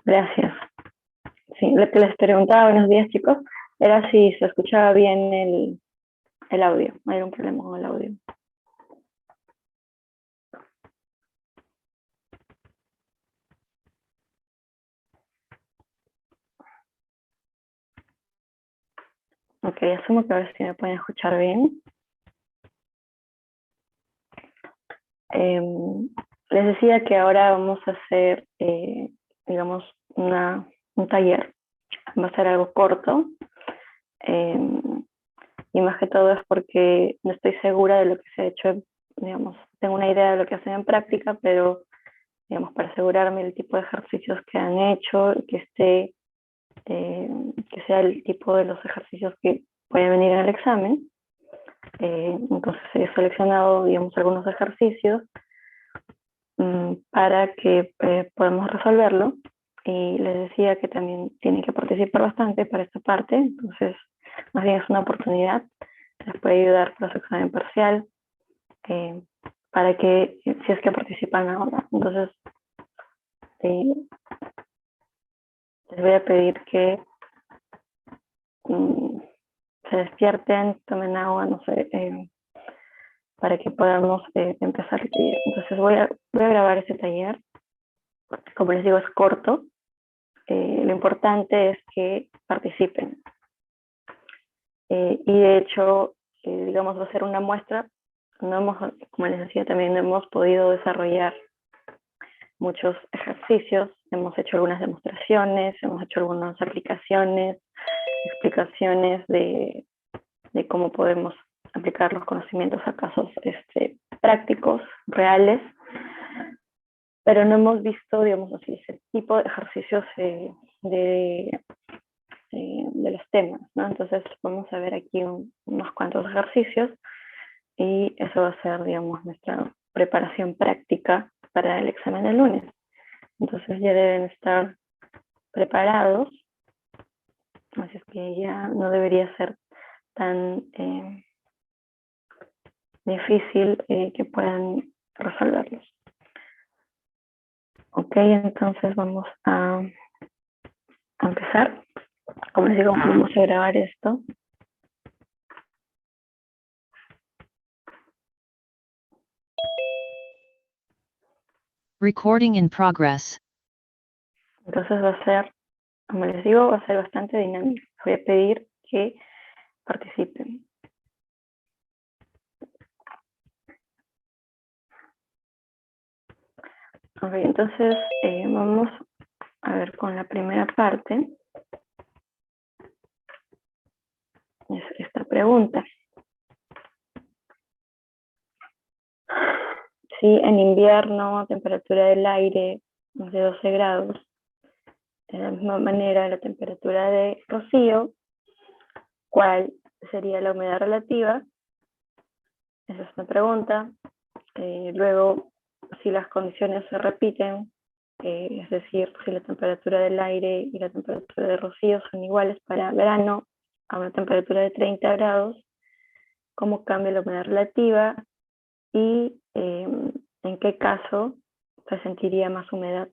Gracias. Sí, lo que les preguntaba, buenos días chicos, era si se escuchaba bien el audio. No hay un problema con el audio. Ok, asumo que ahora sí me pueden escuchar bien. Eh, Les decía que ahora vamos a hacer, digamos, un taller. Va a ser algo corto. Eh, y más que todo es porque no estoy segura de lo que se ha hecho, digamos, tengo una idea de lo que hacen en práctica, pero digamos, para asegurarme el tipo de ejercicios que han hecho, que sea el tipo de los ejercicios que pueden venir en el examen. Entonces he seleccionado, digamos, algunos ejercicios para que podamos resolverlo. Y les decía que también tienen que participar bastante para esta parte, entonces más bien es una oportunidad, les puede ayudar para su examen parcial, eh, para que, si es que participan ahora. Entonces, les voy a pedir que mm, se despierten, tomen agua, no sé, para que podamos empezar el taller. Entonces voy a grabar ese taller. Como les digo, es corto. Lo importante es que participen. Y de hecho, digamos, va a ser una muestra. No hemos, como les decía, también no hemos podido desarrollar muchos ejercicios. Hemos hecho algunas demostraciones, hemos hecho algunas aplicaciones, explicaciones de cómo podemos aplicar los conocimientos a casos prácticos, reales, pero no hemos visto, digamos así, ese tipo de ejercicios de los temas, ¿no? Entonces vamos a ver aquí unos cuantos ejercicios y eso va a ser, digamos, nuestra preparación práctica para el examen del lunes. Entonces ya deben estar preparados, así es que ya no debería ser tan difícil que puedan resolverlos. Ok, entonces vamos a empezar. Como les digo, vamos a grabar esto. Recording in progress. Entonces va a ser, como les digo, va a ser bastante dinámico. Voy a pedir que participen. Ok, entonces vamos a ver con la primera parte. Es esta pregunta. Si en invierno temperatura del aire es de 12 grados, de la misma manera la temperatura de rocío, ¿cuál sería la humedad relativa? Esa es una pregunta. Luego, si las condiciones se repiten, es decir, si la temperatura del aire y la temperatura de rocío son iguales para verano a una temperatura de 30 grados, ¿cómo cambia la humedad relativa? Y en qué caso se sentiría más humedad.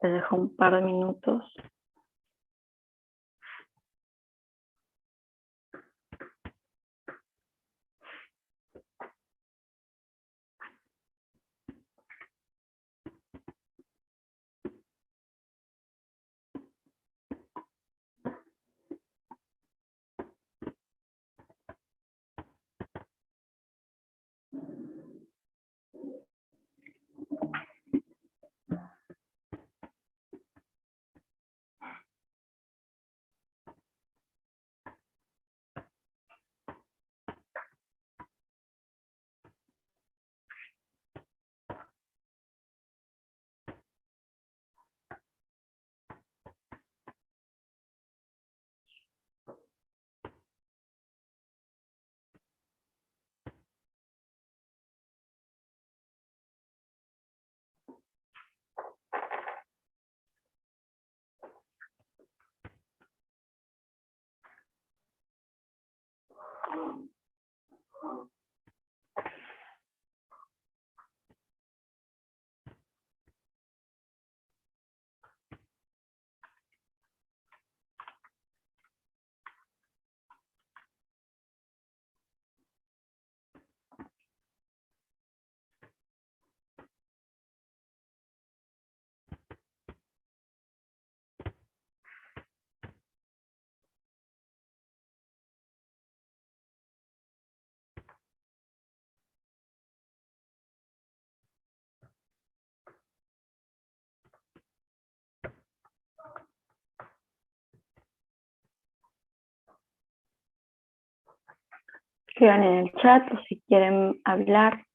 Les dejo un par de minutos. escriban en el chat o si quieren hablar,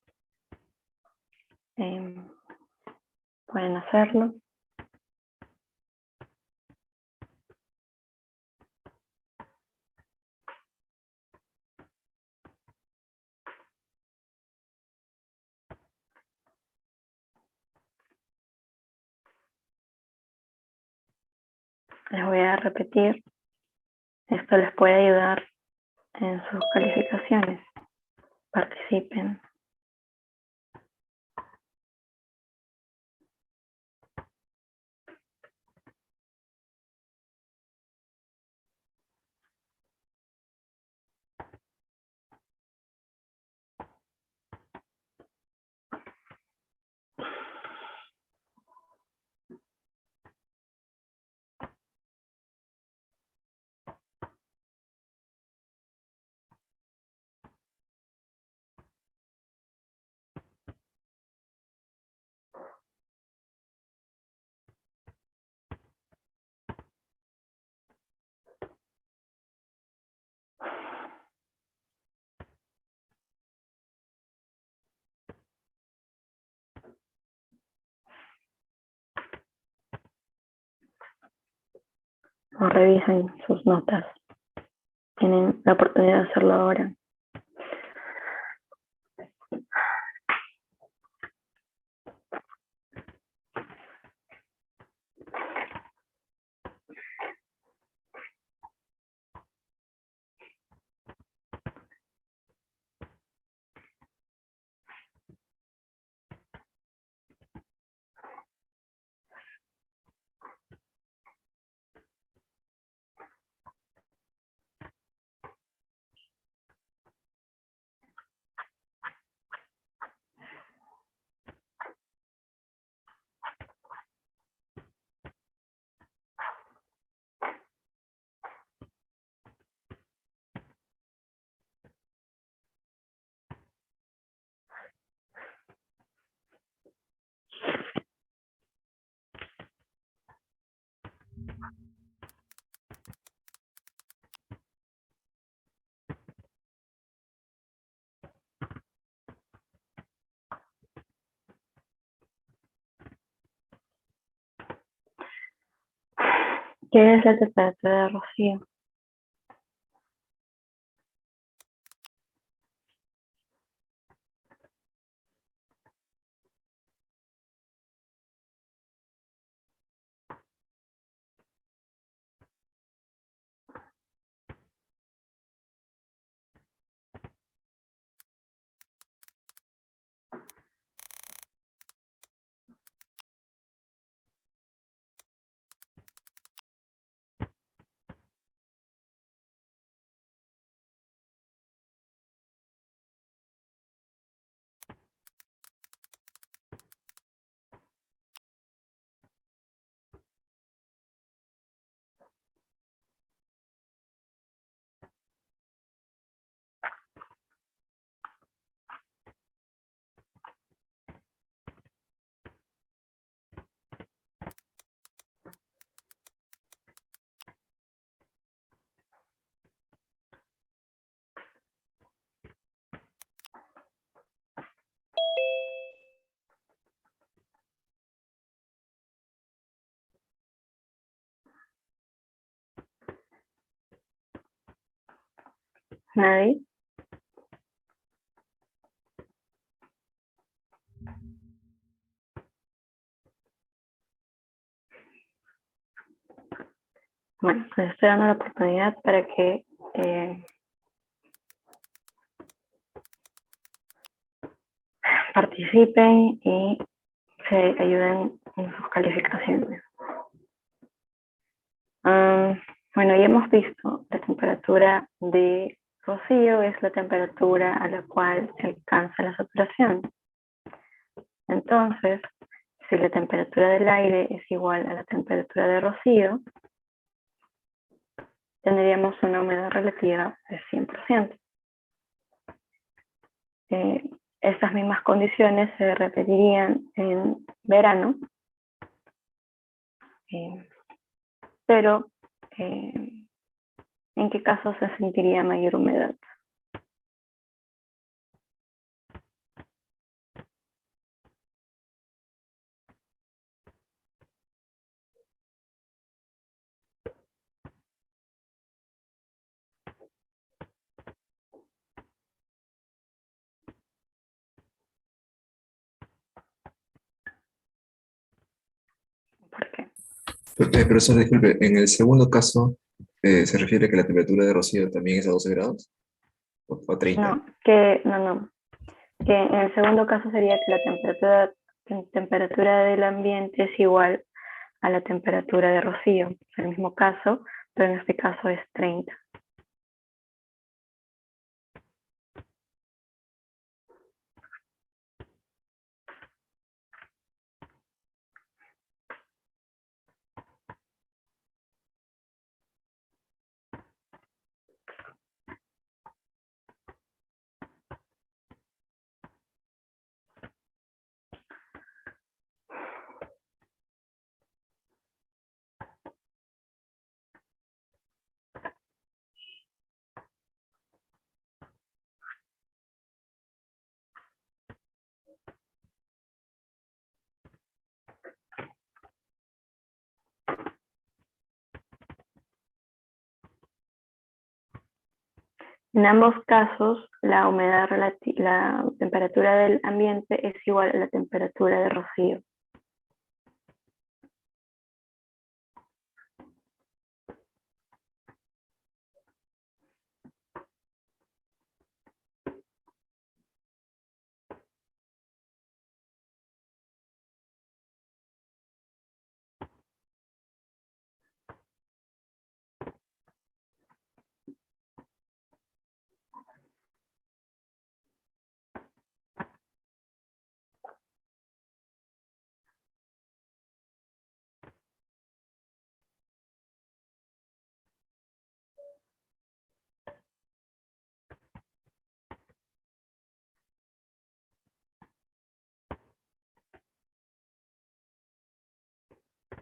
pueden hacerlo. Les voy a repetir, esto les puede ayudar en sus calificaciones. Participen. O revisen sus notas. Tienen la oportunidad de hacerlo ahora. ¿Qué es la temperatura de Rocío? ¿Nadie? Bueno, pues estoy dando la oportunidad para que participen y se ayuden en sus calificaciones. Bueno, ya hemos visto la temperatura de Rocío es la temperatura a la cual se alcanza la saturación. Entonces, si la temperatura del aire es igual a la temperatura de Rocío, tendríamos una humedad relativa de 100%. Estas mismas condiciones se repetirían en verano, pero ¿en qué caso se sentiría mayor humedad? Profesor, disculpe, en el segundo caso, ¿se refiere a que la temperatura de rocío también es a 12 grados o 30? No, que en el segundo caso sería que la temperatura del ambiente es igual a la temperatura de rocío, es el mismo caso, pero en este caso es 30. En ambos casos, la temperatura del ambiente es igual a la temperatura de rocío.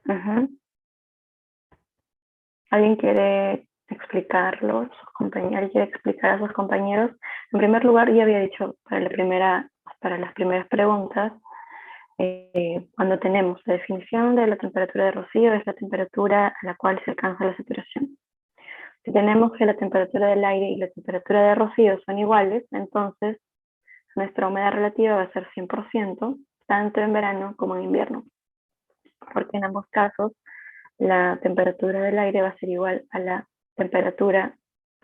Ujú. ¿Alguien quiere explicarlo? ¿Alguien quiere explicar a sus compañeros? En primer lugar, ya había dicho para las primeras preguntas, cuando tenemos la definición de la temperatura de rocío, es la temperatura a la cual se alcanza la saturación. Si tenemos que la temperatura del aire y la temperatura de rocío son iguales, entonces nuestra humedad relativa va a ser 100%, tanto en verano como en invierno, porque en ambos casos la temperatura del aire va a ser igual a la temperatura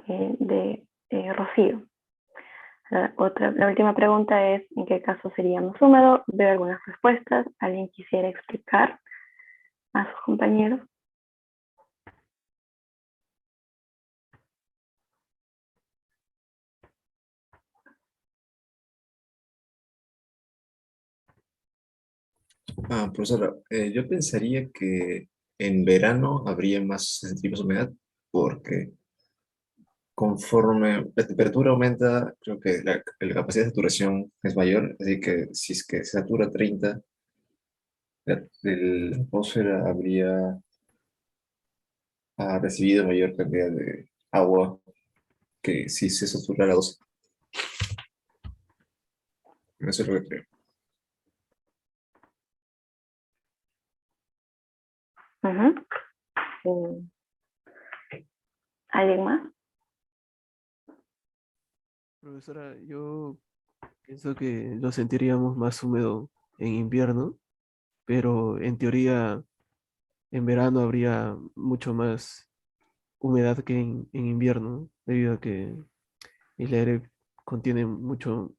de rocío. La última pregunta es, ¿en qué caso sería más húmedo? Veo algunas respuestas. ¿Alguien quisiera explicar a sus compañeros? Profesora, yo pensaría que en verano habría más centímetros de humedad porque conforme la temperatura aumenta, creo que la capacidad de saturación es mayor, así que si es que se satura 30, la atmósfera habría recibido mayor cantidad de agua que si se saturara a 12. Eso es lo que creo. Uh -huh. ¿Alguien más? Profesora, yo pienso que lo sentiríamos más húmedo en invierno, pero en teoría en verano habría mucho más humedad que en invierno, debido a que el aire contiene mucho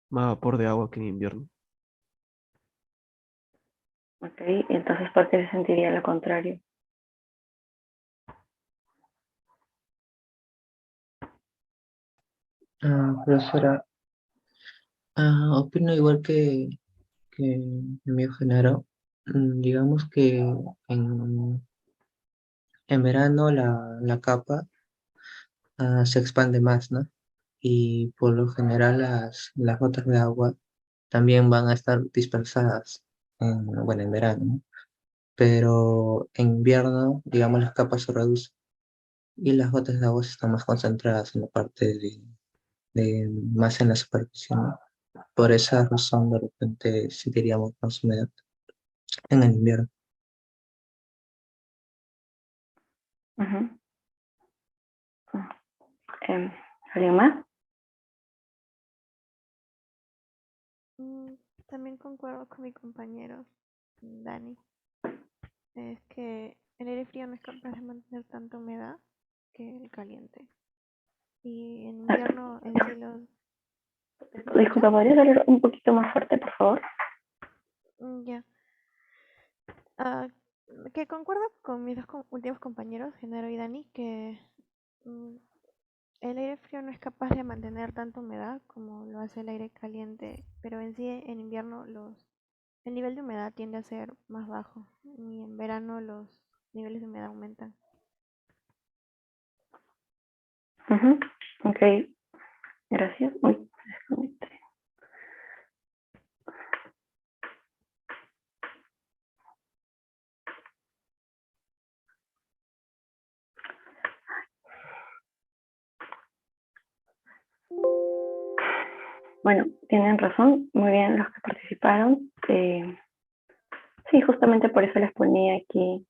más vapor de agua que en invierno. Ok, entonces ¿por qué se sentiría lo contrario? Profesora, opino igual que mi amigo Genaro. Digamos que en verano la capa se expande más, ¿no? Y por lo general las gotas de agua también van a estar dispersadas, bueno, en verano, ¿no? Pero en invierno, digamos, las capas se reducen y las gotas de agua están más concentradas en la parte más en la superficie, ¿no? Por esa razón, de repente, sí diríamos más humedad en el invierno. Uh -huh. eh, ¿Alguien más? Mm, También concuerdo con mi compañero Dani. es que el aire frío no es capaz de mantener tanta humedad que el caliente. Y en invierno el cielo... ¿Me Disculpa, escuchas? ¿podrías hablar un poquito más fuerte, por favor? Ya. Ah, que concuerdo con mis últimos compañeros, Genaro y Dani, que mm, el aire frío no es capaz de mantener tanta humedad como lo hace el aire caliente, pero en sí en invierno el nivel de humedad tiende a ser más bajo y en verano los niveles de humedad aumentan. Ujú. Ok, gracias. Uy, desconecté. Bueno, tienen razón, muy bien los que participaron. Sí, justamente por eso les ponía aquí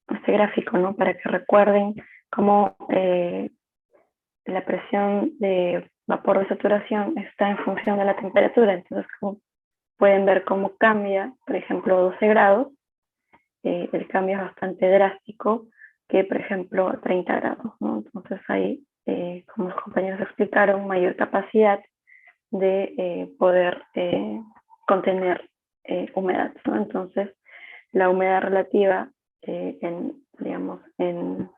este gráfico, ¿no? Para que recuerden cómo la presión de vapor de saturación está en función de la temperatura. Entonces, como pueden ver cómo cambia, por ejemplo, 12 grados, el cambio es bastante drástico que, por ejemplo, 30 grados, ¿no? Entonces hay, como los compañeros explicaron, mayor capacidad de poder contener humedad, ¿no? Entonces, la humedad relativa digamos, en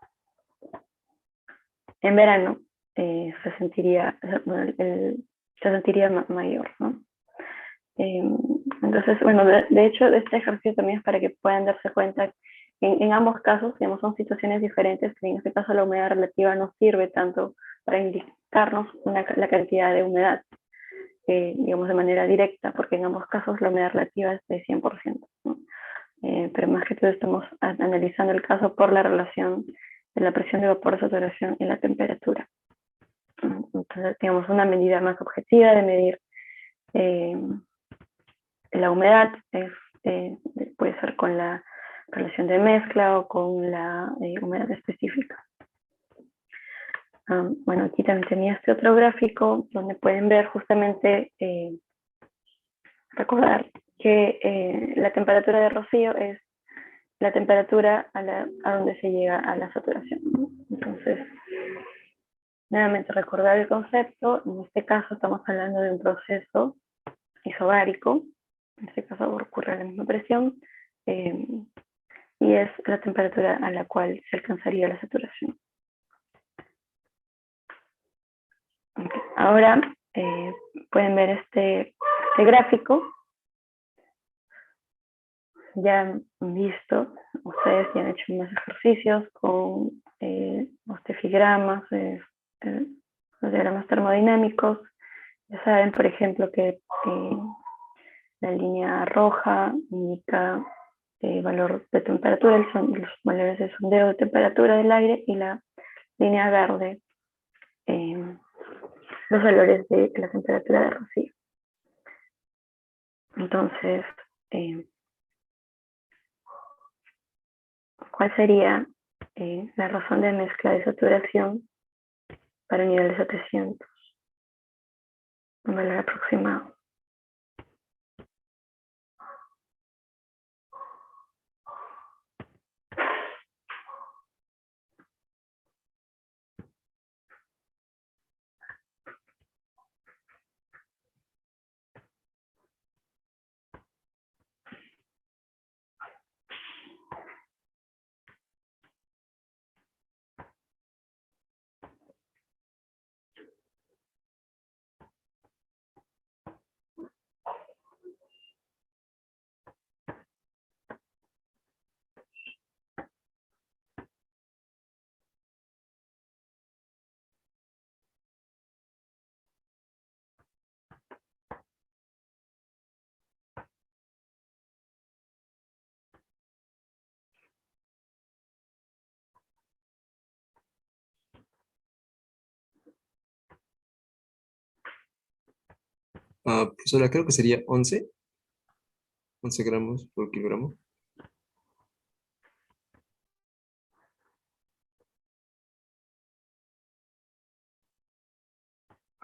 verano se sentiría, se sentiría mayor, ¿no? Entonces, bueno, de hecho, este ejercicio también es para que puedan darse cuenta que en ambos casos, digamos, son situaciones diferentes, que en este caso la humedad relativa no sirve tanto para indicarnos la cantidad de humedad, digamos, de manera directa, porque en ambos casos la humedad relativa es de 100%, ¿no? Pero más que todo estamos analizando el caso por la relación de la presión de vapor de saturación y la temperatura. Entonces, digamos, una medida más objetiva de medir eh, la humedad puede ser con la relación de mezcla o con la humedad específica. Bueno, aquí también tenía este otro gráfico donde pueden ver justamente, recordar que la temperatura de rocío es la temperatura a donde se llega a la saturación, ¿no? Entonces, nuevamente recordar el concepto. En este caso estamos hablando de un proceso isobárico. En este caso ocurre a la misma presión. Y es la temperatura a la cual se alcanzaría la saturación. Okay. Ahora pueden ver este gráfico. Ya han visto, ustedes ya han hecho más ejercicios con los tefigramas, los diagramas termodinámicos. Ya saben, por ejemplo, que la línea roja indica el valor de temperatura, los valores de sondeo de temperatura del aire, y la línea verde, los valores de la temperatura de rocío. Entonces, ¿cuál sería la razón de mezcla de saturación para un nivel de 700? Un valor aproximado. Profesora, creo que sería 11 gramos por kilogramo.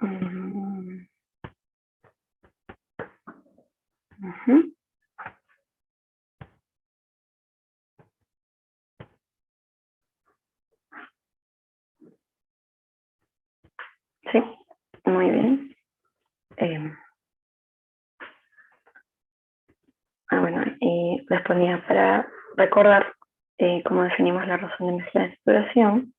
Mm, ujú. Bueno, y les ponía para recordar cómo definimos la razón de mezcla de saturación.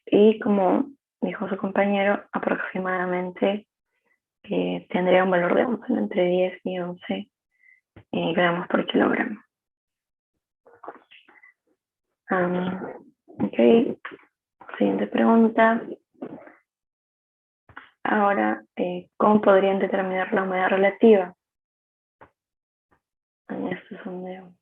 Y como dijo su compañero, aproximadamente tendría un valor de 11, entre 10 y 11 gramos por kilogramo. Ok, siguiente pregunta. Ahora, ¿cómo podrían determinar la humedad relativa en este sondeo?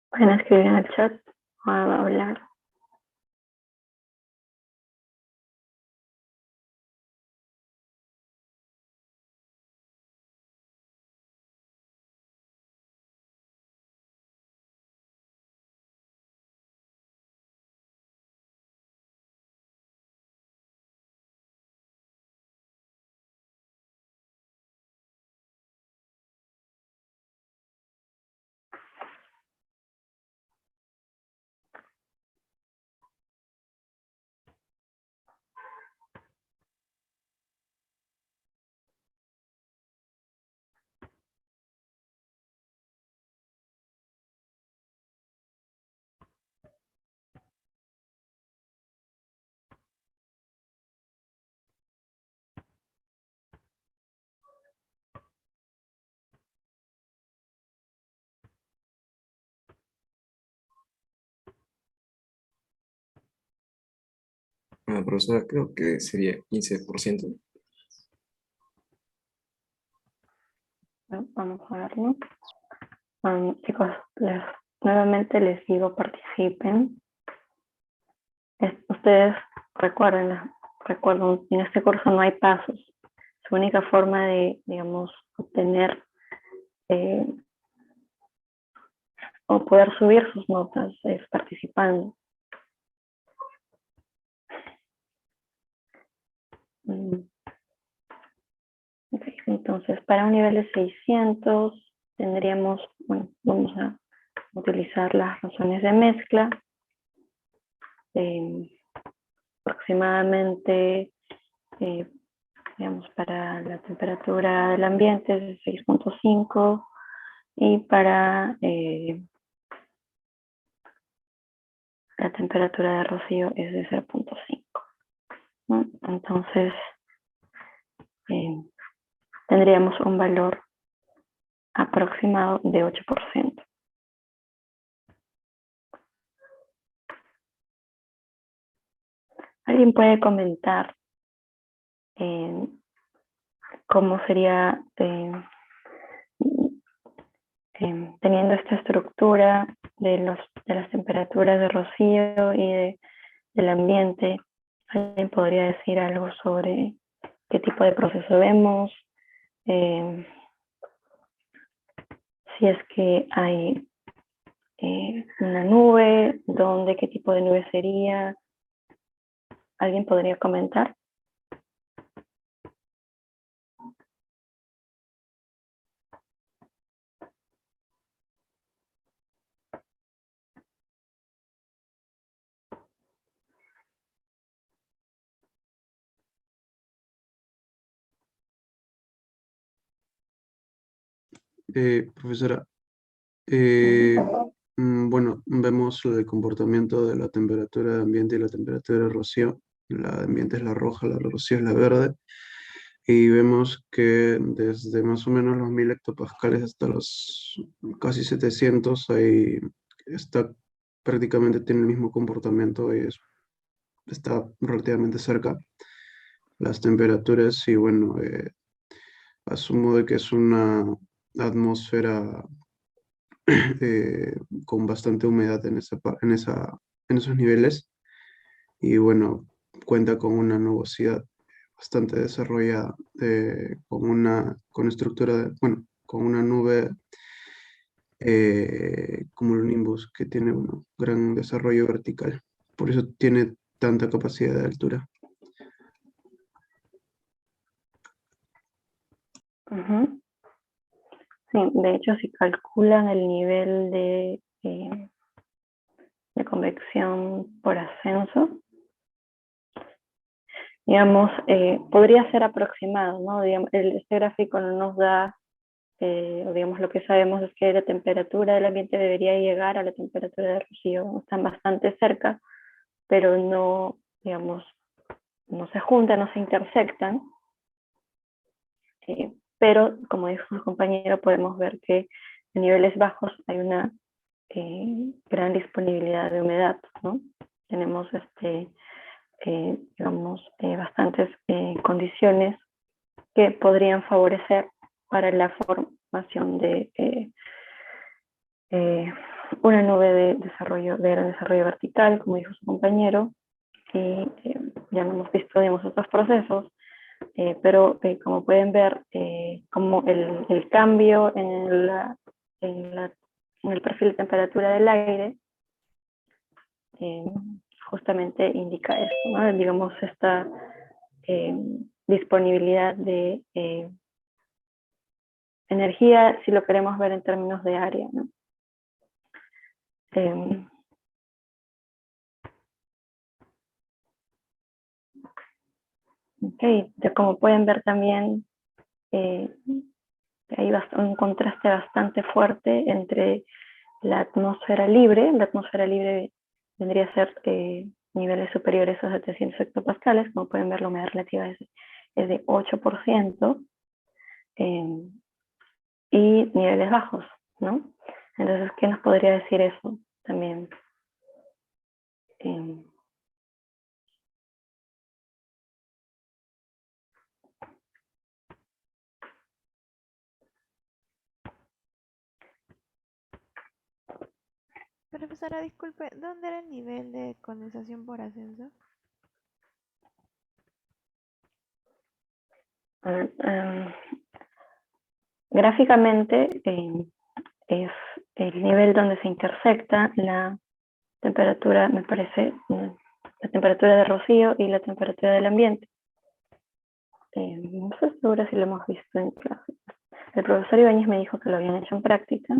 Pueden escribir en el chat o hablar. Profesora, creo que sería 15%. Bueno, vamos a verlo. Chicos, nuevamente les digo participen. Ustedes recuerden, recuerdo, en este curso no hay pasos. Su única forma de, digamos, obtener o poder subir sus notas es participando. Okay, entonces, para un nivel de 600 tendríamos, bueno, vamos a utilizar las razones de mezcla. Aproximadamente, digamos, para la temperatura del ambiente es de 6.5 y para la temperatura de rocío es de 0.5. ¿no? Entonces, tendríamos un valor aproximado de 8%. ¿Alguien puede comentar cómo sería teniendo esta estructura de las temperaturas de rocío y del ambiente? ¿Alguien podría decir algo sobre qué tipo de proceso vemos? Si es que hay una nube, ¿dónde, qué tipo de nube sería? ¿Alguien podría comentar? Profesora, bueno, vemos el comportamiento de la temperatura de ambiente y la temperatura de rocío. La de ambiente es la roja, la de rocío es la verde. Y vemos que desde más o menos los 1000 hectopascales hasta los casi 700, ahí está prácticamente tiene el mismo comportamiento y está relativamente cerca las temperaturas. Y bueno, asumo de que es una atmósfera con bastante humedad en esos niveles y bueno, cuenta con una nubosidad bastante desarrollada, con estructura, bueno, con una nube como el nimbus que tiene un gran desarrollo vertical. Por eso tiene tanta capacidad de altura. Sí, de hecho, si calculan el nivel de convección por ascenso, digamos, podría ser aproximado, ¿no? Digamos, este gráfico no nos da, digamos, lo que sabemos es que la temperatura del ambiente debería llegar a la temperatura de rocío, están bastante cerca, pero no, digamos, no se juntan, no se intersectan. Pero, como dijo su compañero, podemos ver que en niveles bajos hay una gran disponibilidad de humedad, ¿no? Tenemos, digamos, bastantes condiciones que podrían favorecer para la formación de una nube de gran desarrollo vertical, como dijo su compañero, y ya no hemos visto, digamos, otros procesos, pero como pueden ver, como el cambio en el perfil de temperatura del aire justamente indica esto, ¿no? Digamos, esta disponibilidad de energía, si lo queremos ver en términos de área, ¿no? Okay. Como pueden ver también, hay un contraste bastante fuerte entre la atmósfera libre. La atmósfera libre vendría a ser niveles superiores a 700 hectopascales. Como pueden ver, la humedad relativa es de 8%, y niveles bajos, ¿no? Entonces, ¿qué nos podría decir eso también? Profesora, disculpe, ¿dónde era el nivel de condensación por ascenso? A ver, gráficamente es el nivel donde se intersecta la temperatura, me parece, la temperatura de rocío y la temperatura del ambiente. No estoy segura si lo hemos visto en clase. El profesor Ibáñez me dijo que lo habían hecho en práctica.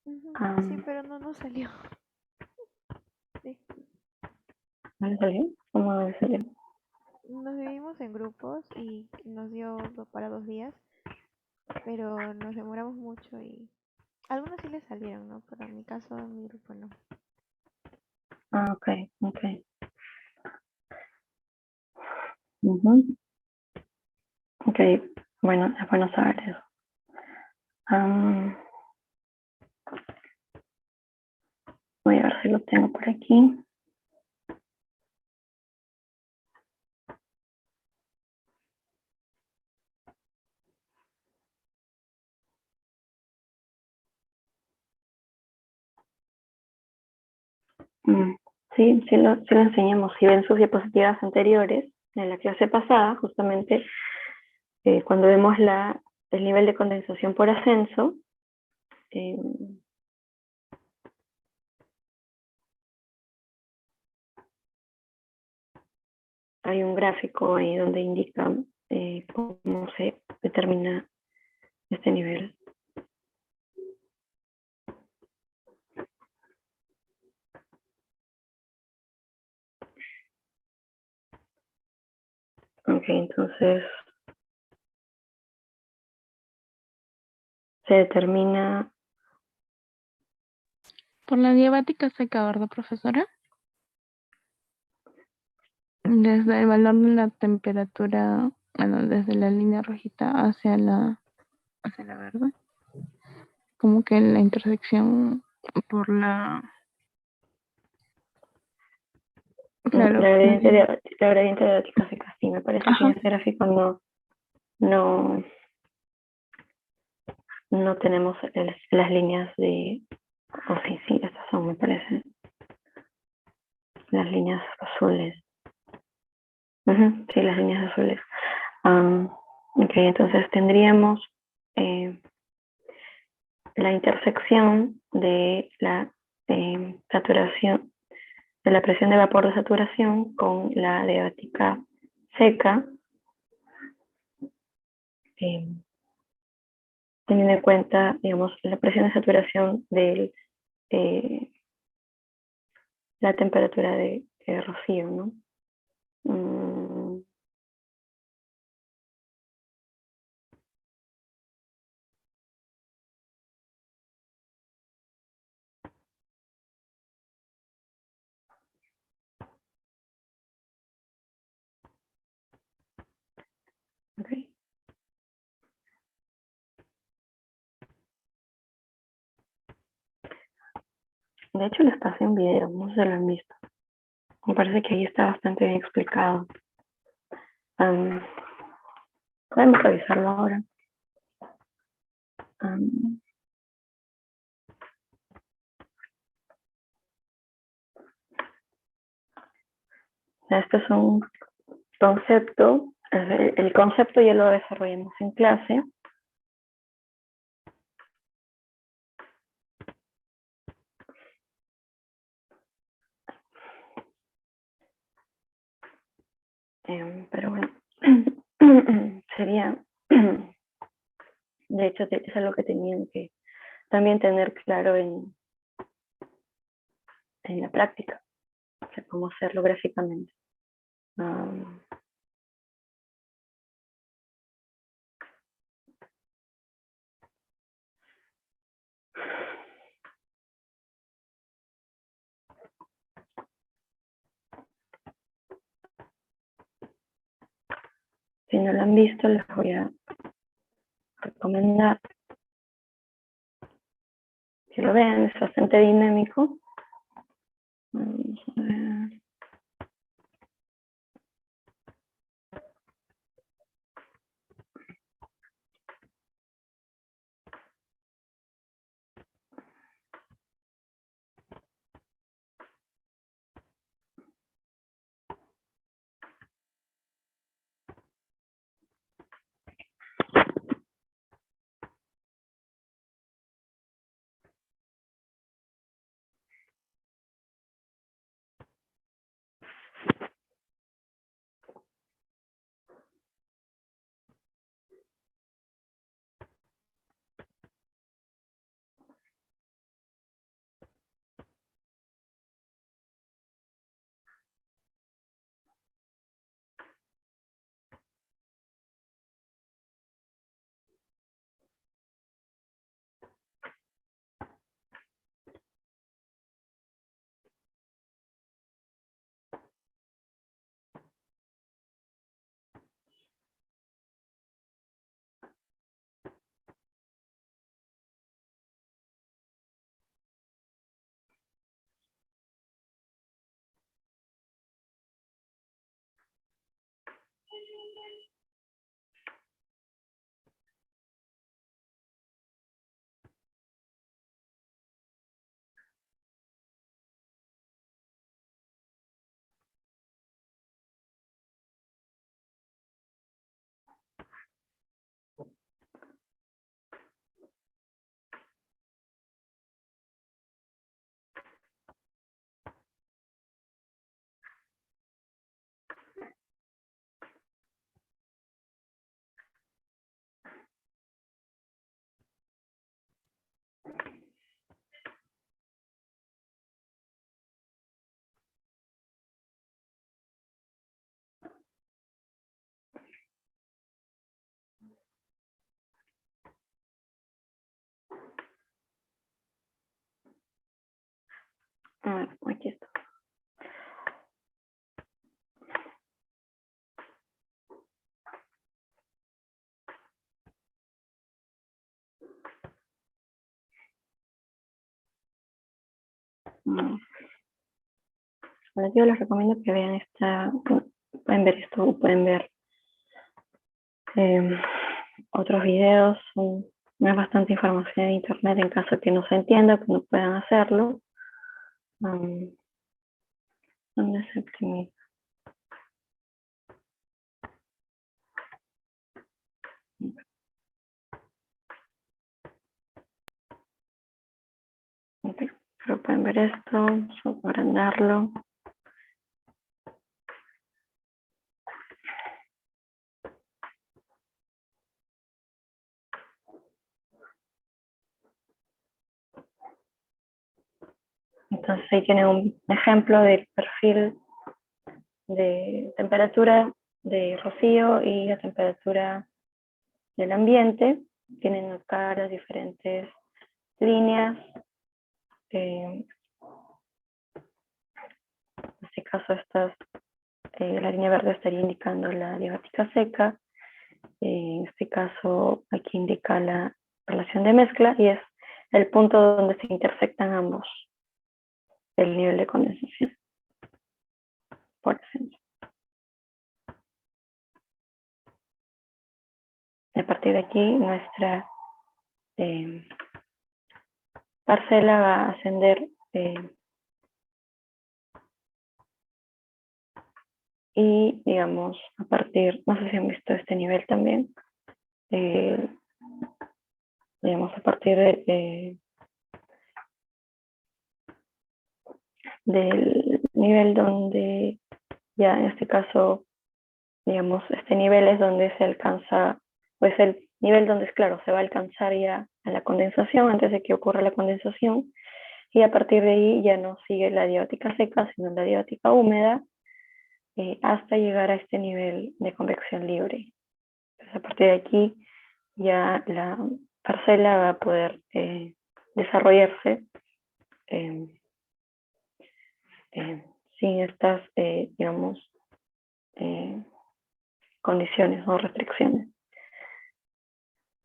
Sí, pero no salió. Sí. ¿No le salió? ¿Cómo no le salió? Nos dividimos en grupos y nos dio para 2 días, pero nos demoramos mucho y algunos sí les salieron, ¿no? Pero en mi caso, en mi grupo no. Ah, ok, ok. Ujú. Ok, bueno, es bueno saber eso. Voy a ver si lo tengo por aquí. Sí lo enseñamos. Si ven sus diapositivas anteriores, en la clase pasada, justamente cuando vemos el nivel de condensación por ascenso, eh, hay un gráfico ahí donde indica cómo se determina este nivel. Ok, entonces se determina Por la diabática seca, ¿verdad, profesora? Desde el valor de la temperatura, bueno, desde la línea rojita hacia la verde. Como que la intersección por claro. la gradiente de la seca. Sí, me parece que Ajá. en ese gráfico no, no tenemos las líneas de... Oh, sí, estas son, me parece, las líneas azules. Sí, las líneas azules. Ok, entonces tendríamos la intersección de la saturación, de la presión de vapor de saturación con la adiabática seca, teniendo en cuenta, digamos, la presión de saturación de la temperatura de rocío, ¿no? Okay. De hecho, les pasé un video, no sé si lo han visto. Me parece que ahí está bastante bien explicado. Podemos revisarlo ahora. Este es un concepto. El concepto ya lo desarrollamos en clase. Pero bueno, sería, de hecho, es algo que tenían que también tener claro en la práctica, o sea, cómo hacerlo gráficamente. Si no lo han visto, les voy a recomendar que lo vean, es bastante dinámico. Vamos a ver. A ver, aquí está. Bueno, yo les recomiendo que vean pueden ver esto, o pueden ver otros videos. No es bastante información en internet en caso que no se entienda, que no puedan hacerlo. ¿Dónde se optimiza? Okay. Pero pueden ver esto, agrandarlo. Entonces ahí tienen un ejemplo del perfil de temperatura de rocío y la temperatura del ambiente. Tienen acá las diferentes líneas. En este caso la línea verde estaría indicando la diabática seca. En este caso aquí indica la relación de mezcla y es el punto donde se intersectan ambos, el nivel de condensación, por ejemplo. A partir de aquí nuestra parcela va a ascender y digamos a partir, no sé si han visto este nivel también, digamos a partir del nivel donde ya en este caso, digamos, este nivel es donde se alcanza, pues el nivel donde es claro, se va a alcanzar ya a la condensación antes de que ocurra la condensación y a partir de ahí ya no sigue la diabática seca, sino la diabática húmeda hasta llegar a este nivel de convección libre. Entonces a partir de aquí ya la parcela va a poder desarrollarse sin estas, digamos, condiciones o restricciones.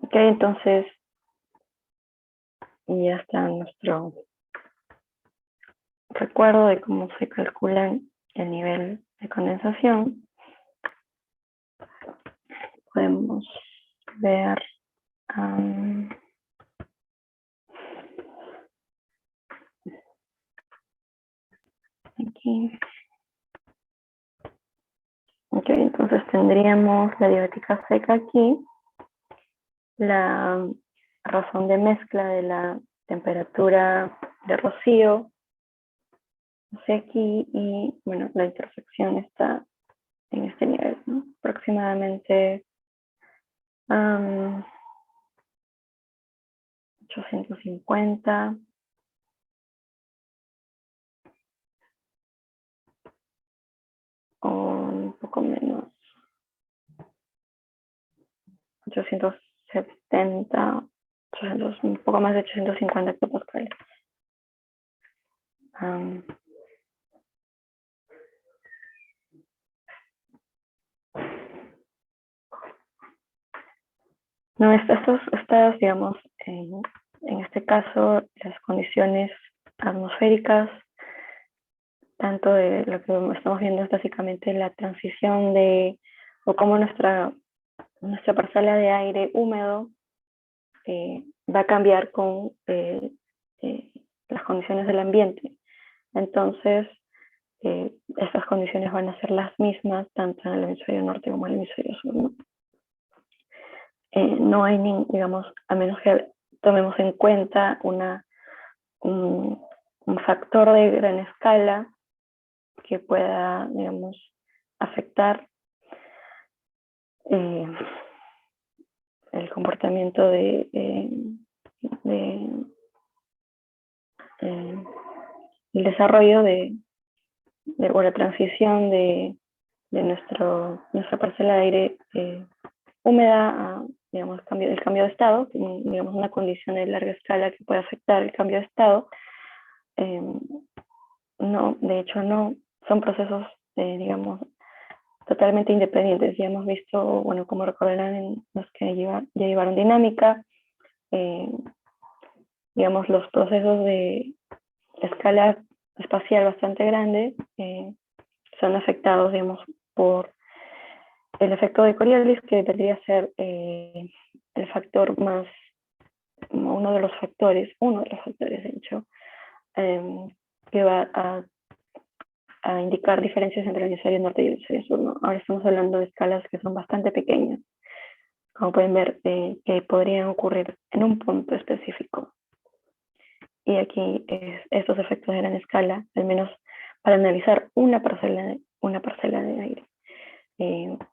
Ok, entonces ya está nuestro recuerdo de cómo se calcula el nivel de condensación. Podemos ver aquí. Ok, entonces tendríamos la diabática seca aquí, la razón de mezcla de la temperatura de rocío hacia aquí y bueno, la intersección está en este nivel, ¿no? Aproximadamente 850 o un poco menos, 870, 800, un poco más de 850 hectopascales. No, estas digamos, en este caso, las condiciones atmosféricas, tanto de lo que estamos viendo es básicamente la transición de o cómo nuestra parcela de aire húmedo va a cambiar con las condiciones del ambiente. Entonces, estas condiciones van a ser las mismas tanto en el hemisferio norte como en el hemisferio sur, ¿no? No hay, digamos, a menos que tomemos en cuenta un factor de gran escala que pueda, digamos, afectar el comportamiento el desarrollo o la transición de nuestra parcela de aire húmeda a, digamos, el cambio de estado, digamos, una condición de larga escala que puede afectar el cambio de estado. No, de hecho, no son procesos, digamos, totalmente independientes. Ya hemos visto, bueno, como recordarán en los que ya llevaron dinámica, digamos, los procesos de escala espacial bastante grande son afectados, digamos, por el efecto de Coriolis, que vendría a ser el factor más, uno de los factores, de hecho, que va a indicar diferencias entre el hemisferio norte y el hemisferio sur, ¿no? Ahora estamos hablando de escalas que son bastante pequeñas, como pueden ver, que podrían ocurrir en un punto específico. Y aquí estos efectos de gran escala, al menos para analizar una parcela de aire,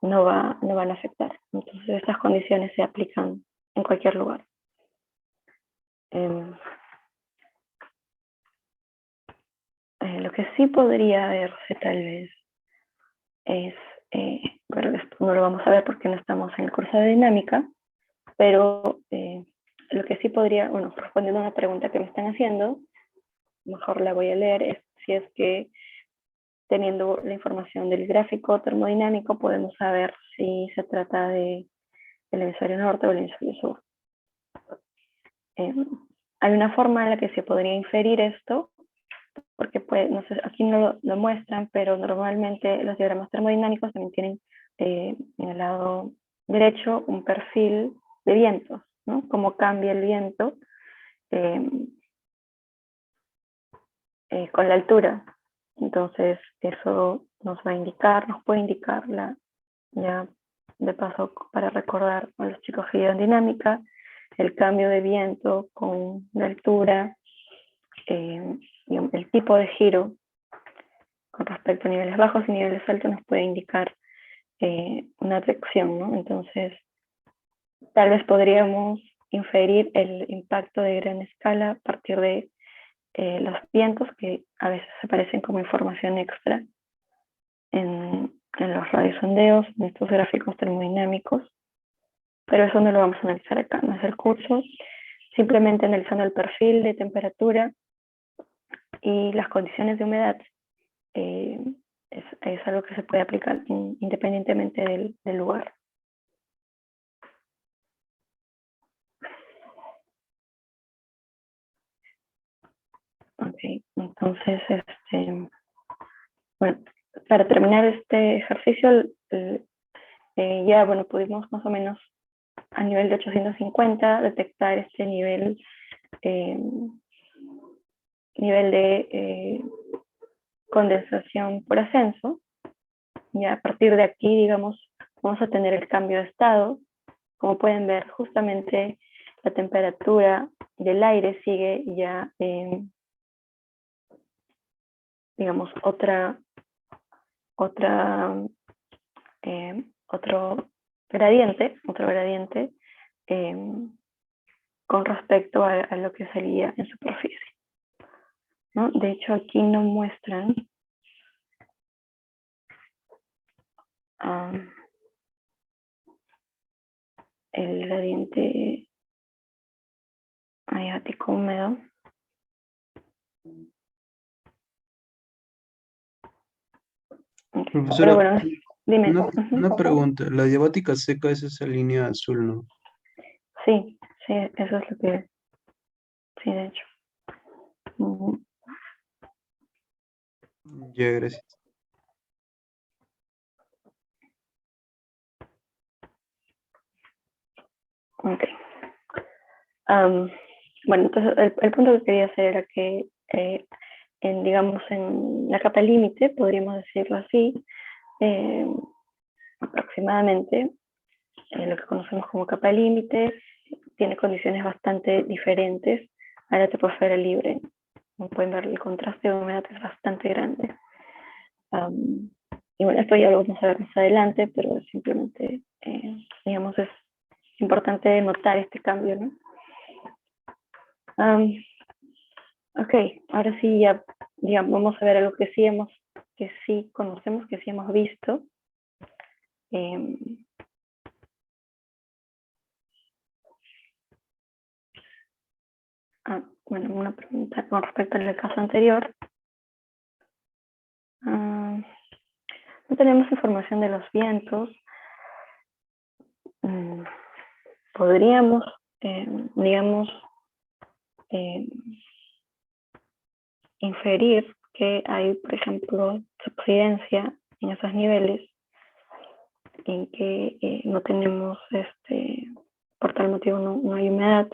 no van a afectar. Entonces estas condiciones se aplican en cualquier lugar. Lo que sí podría verse tal vez es, pero esto no lo vamos a ver porque no estamos en el curso de dinámica, pero lo que sí podría, bueno, respondiendo a una pregunta que me están haciendo, mejor la voy a leer, es si es que teniendo la información del gráfico termodinámico podemos saber si se trata del hemisferio norte o el hemisferio sur. Hay una forma en la que se podría inferir esto, porque pues, no sé, aquí no lo muestran, pero normalmente los diagramas termodinámicos también tienen en el lado derecho un perfil de vientos, ¿no? Cómo cambia el viento con la altura. Entonces eso nos puede indicar ya de paso para recordar a los chicos que llevan dinámica, el cambio de viento con la altura, el tipo de giro con respecto a niveles bajos y niveles altos nos puede indicar una dirección, ¿no? Entonces, tal vez podríamos inferir el impacto de gran escala a partir de los vientos que a veces aparecen como información extra en los radiosondeos, en estos gráficos termodinámicos, pero eso no lo vamos a analizar acá, no es el curso, simplemente analizando el perfil de temperatura y las condiciones de humedad. Es algo que se puede aplicar independientemente del lugar. Ok, entonces, bueno, para terminar este ejercicio, ya, bueno, pudimos más o menos a nivel de 850 detectar este nivel de condensación por ascenso. Y a partir de aquí, digamos, vamos a tener el cambio de estado. Como pueden ver, justamente la temperatura del aire sigue ya, digamos, otro gradiente con respecto a lo que sería en superficie, ¿no? De hecho, aquí no muestran el gradiente adiabático húmedo. Profesora, Pero bueno, dime. una pregunta. La diabática seca es esa línea azul, ¿no? Sí, eso es lo que, sí, de hecho. Ya, gracias. Ok. Bueno, entonces el punto que quería hacer era que, digamos, en la capa límite, podríamos decirlo así, aproximadamente, lo que conocemos como capa límite, tiene condiciones bastante diferentes a la troposfera libre. Como pueden ver, el contraste de humedad es bastante grande. Y bueno, esto ya lo vamos a ver más adelante, pero simplemente, digamos, es importante notar este cambio, ¿no? Ok, ahora sí ya, digamos, vamos a ver algo que sí conocemos, que sí hemos visto. Bueno, una pregunta con respecto al caso anterior. No tenemos información de los vientos. Podríamos, digamos, inferir que hay, por ejemplo, subsidencia en esos niveles en que no tenemos, por tal motivo no hay humedad.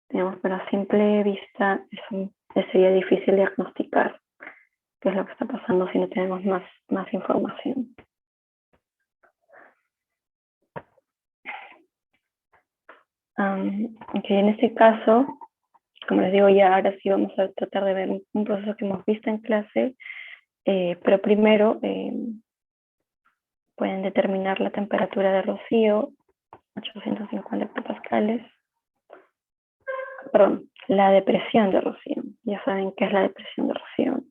Digamos, pero a simple vista sería difícil diagnosticar qué es lo que está pasando si no tenemos más información. Ok, en este caso, como les digo, ya ahora sí vamos a tratar de ver un proceso que hemos visto en clase, pero primero pueden determinar la temperatura de rocío, 850 hectopascales. Perdón, la depresión de rocío. Ya saben qué es la depresión de rocío.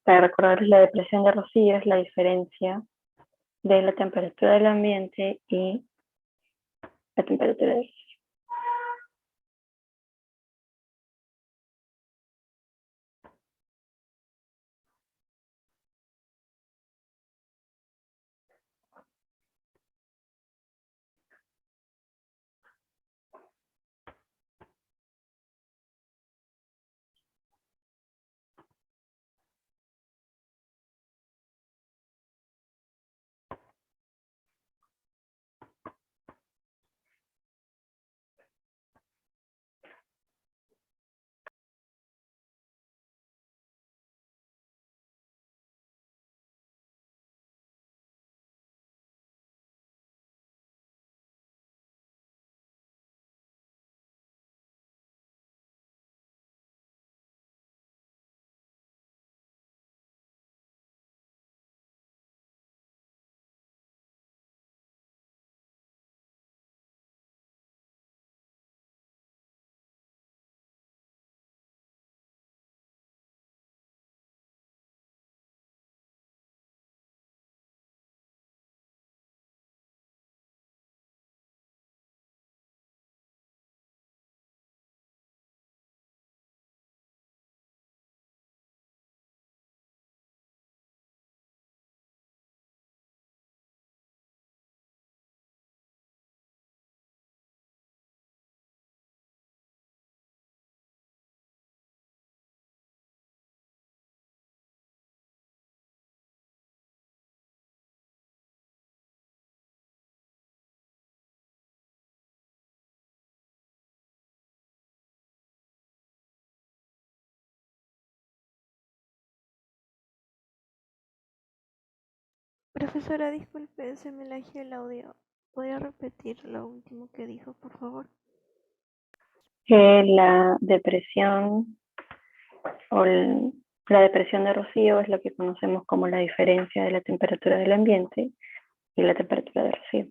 Para recordarles, la depresión de rocío es la diferencia de la temperatura del ambiente y la temperatura del Profesora, disculpe, se me lagió el audio. ¿Podría repetir lo último que dijo, por favor? Que la depresión la depresión de Rocío es lo que conocemos como la diferencia de la temperatura del ambiente y la temperatura de Rocío.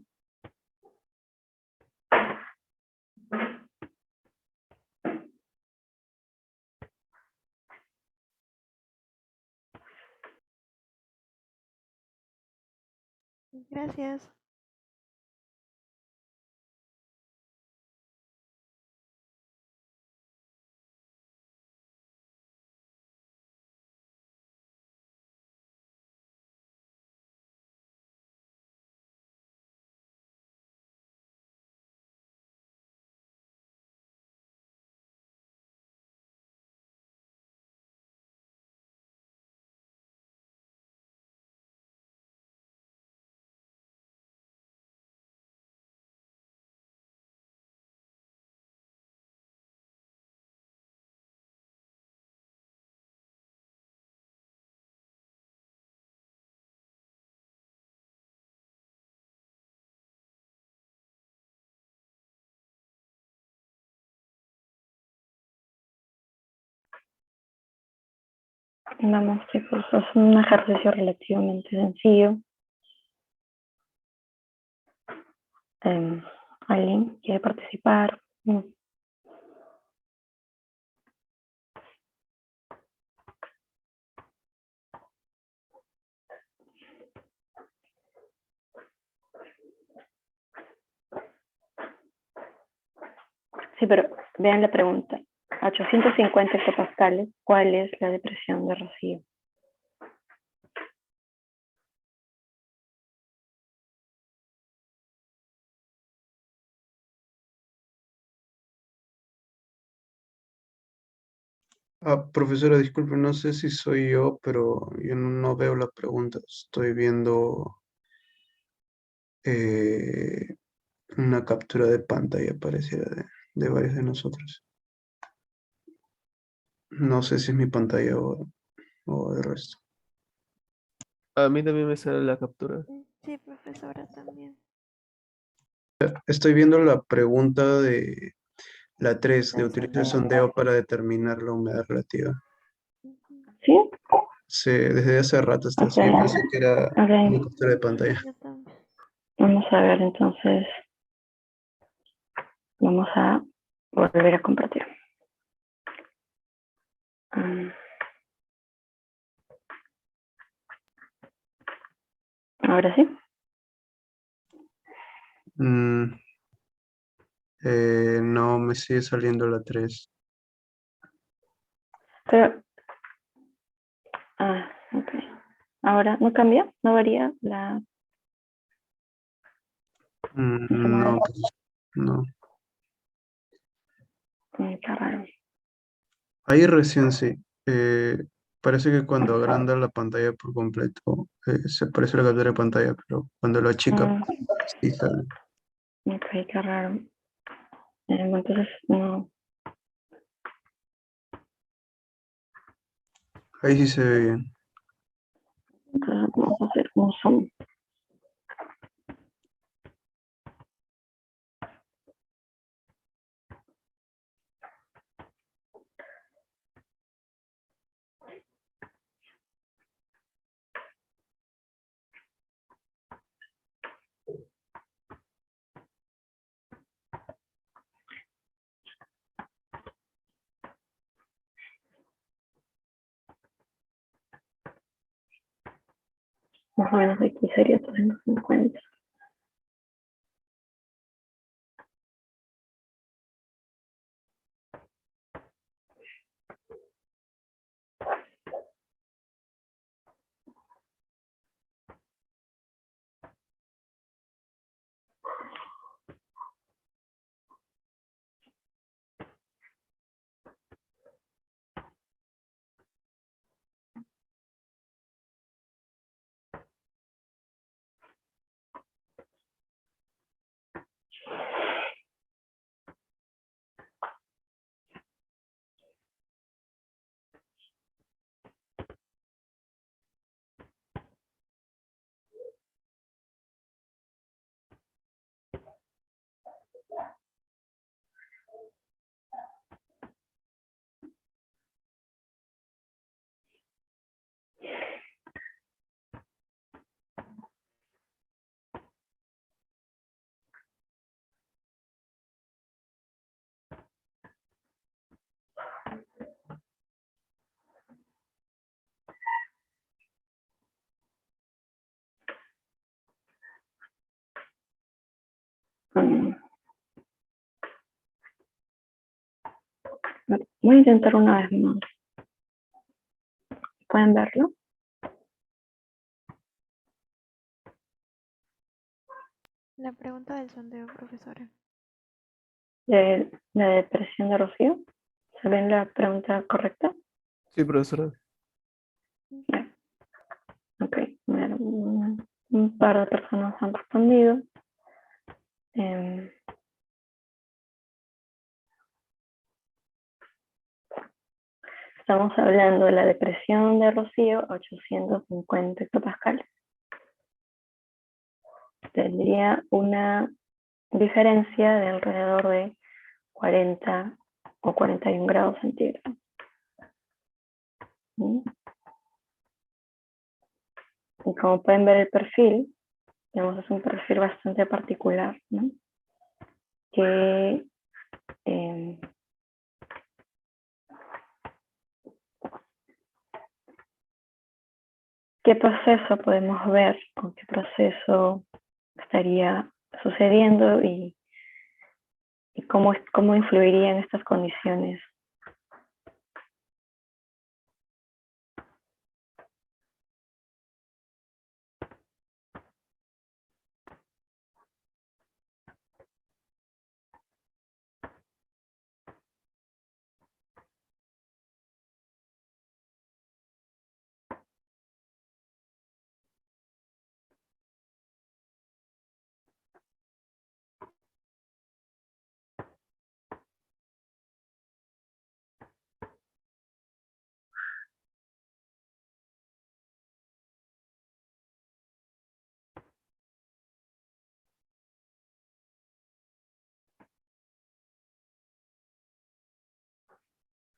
Gracias. Vamos, chicos, es un ejercicio relativamente sencillo. ¿Alguien quiere participar? Sí, pero vean la pregunta. A 850 hectopascales, ¿cuál es la depresión de Rocío? Profesora, disculpe, no sé si soy yo, pero yo no veo la pregunta. Estoy viendo eh, una captura de pantalla, pareciera, de varios de nosotros. No sé si es mi pantalla o el resto. A mí también me sale la captura. Sí, profesora, también. Estoy viendo la pregunta de la 3 de Del utilizar el sondeo. sondeo para determinar la humedad relativa. ¿Sí? Sí, desde hace rato está Ok, así. Yo pensé que era una ok. captura de pantalla. Yo también. Vamos a ver entonces. Vamos a volver a compartir. Ahora sí. Mm, no, me sigue saliendo la 3. Pero, ok. Ahora, ¿no cambia? ¿No varía la No, pues, no. Qué raro. Ahí recién sí. Parece que cuando agranda la pantalla por completo, se parece la captura de pantalla, pero cuando lo achica, sí sale. Ok, qué raro. Entonces, no. Ahí sí se ve bien. Entonces vamos a hacer un zoom. Más o menos aquí sería 250. Mm, Voy a intentar una vez más. ¿Pueden verlo? La pregunta del sondeo, profesora. De la depresión de Rocío. ¿Se ven la pregunta correcta? Sí, profesora. Bien. Ok. Bueno, un par de personas han respondido. Estamos hablando de la depresión de Rocío, 850 hectopascales. Tendría una diferencia de alrededor de 40 o 41 grados centígrados. Y como pueden ver el perfil, digamos, es un perfil bastante particular, ¿no? Que ¿qué proceso podemos ver? ¿Con qué proceso estaría sucediendo y cómo influirían estas condiciones?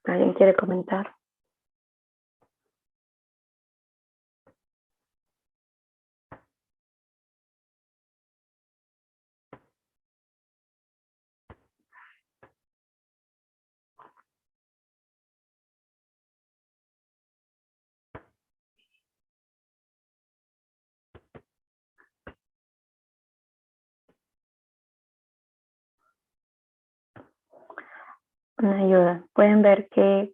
¿Alguien quiere comentar? Una ayuda. Pueden ver que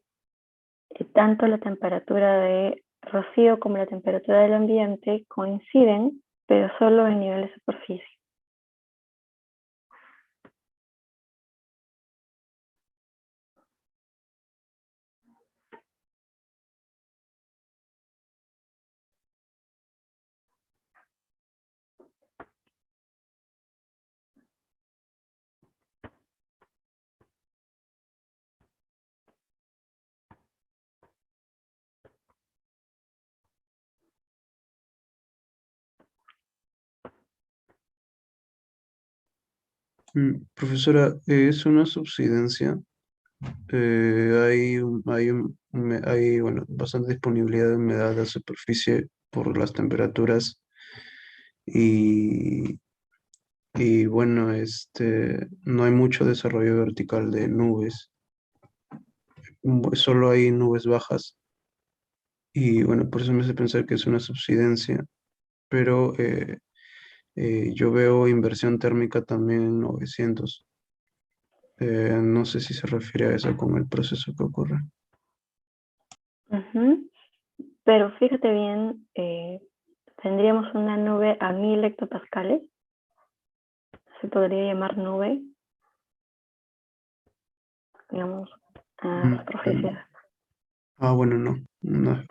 tanto la temperatura de Rocío como la temperatura del ambiente coinciden, pero solo en nivel de superficie. Profesora, es una subsidencia. Hay bueno, bastante disponibilidad de humedad de superficie por las temperaturas y, y bueno, no hay mucho desarrollo vertical de nubes, solo hay nubes bajas y bueno, por eso me hace pensar que es una subsidencia, pero yo veo inversión térmica también en 900. No sé si se refiere a eso con el proceso que ocurre. Pero fíjate bien, tendríamos una nube a 1000 hectopascales. Se podría llamar nube, digamos, a superficie. Bueno, no es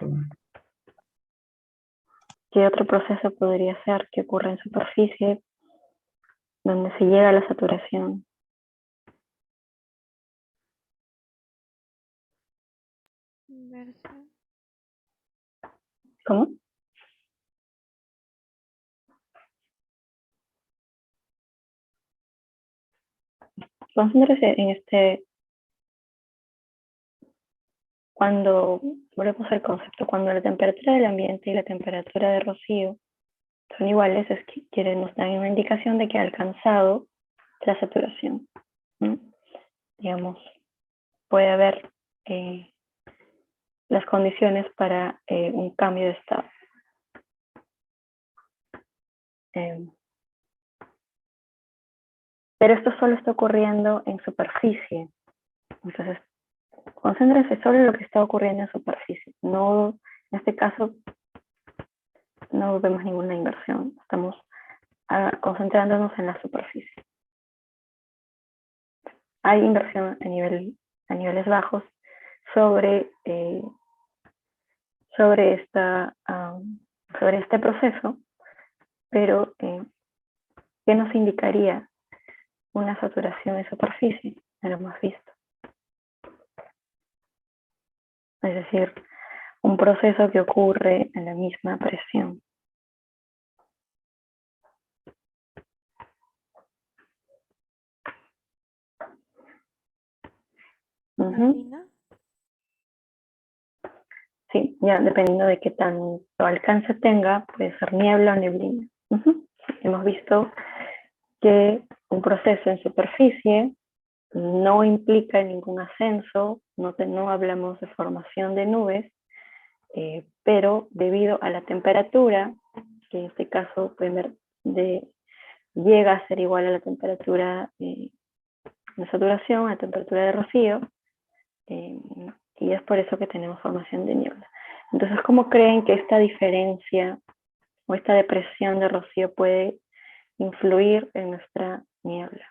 ¿Qué otro proceso podría ser que ocurra en superficie donde se llega a la saturación? Inversión. ¿Cómo? Concéntrese en cuando, volvemos al concepto, cuando la temperatura del ambiente y la temperatura de Rocío son iguales, es que nos dan una indicación de que ha alcanzado la saturación, ¿no? Digamos, puede haber las condiciones para un cambio de estado. Pero esto solo está ocurriendo en superficie. Entonces, concéntrense solo en lo que está ocurriendo en superficie. No, en este caso, no vemos ninguna inversión. Estamos concentrándonos en la superficie. Hay inversión a niveles bajos sobre este proceso, pero ¿qué nos indicaría una saturación de superficie? Ya lo hemos visto. Es decir, un proceso que ocurre en la misma presión. Neblina. Sí, ya dependiendo de qué tanto alcance tenga, puede ser niebla o neblina. Hemos visto que un proceso en superficie no implica ningún ascenso, no hablamos de formación de nubes, pero debido a la temperatura, que en este caso llega a ser igual a la temperatura de saturación, a la temperatura de rocío, y es por eso que tenemos formación de niebla. Entonces, ¿cómo creen que esta diferencia o esta depresión de rocío puede influir en nuestra niebla?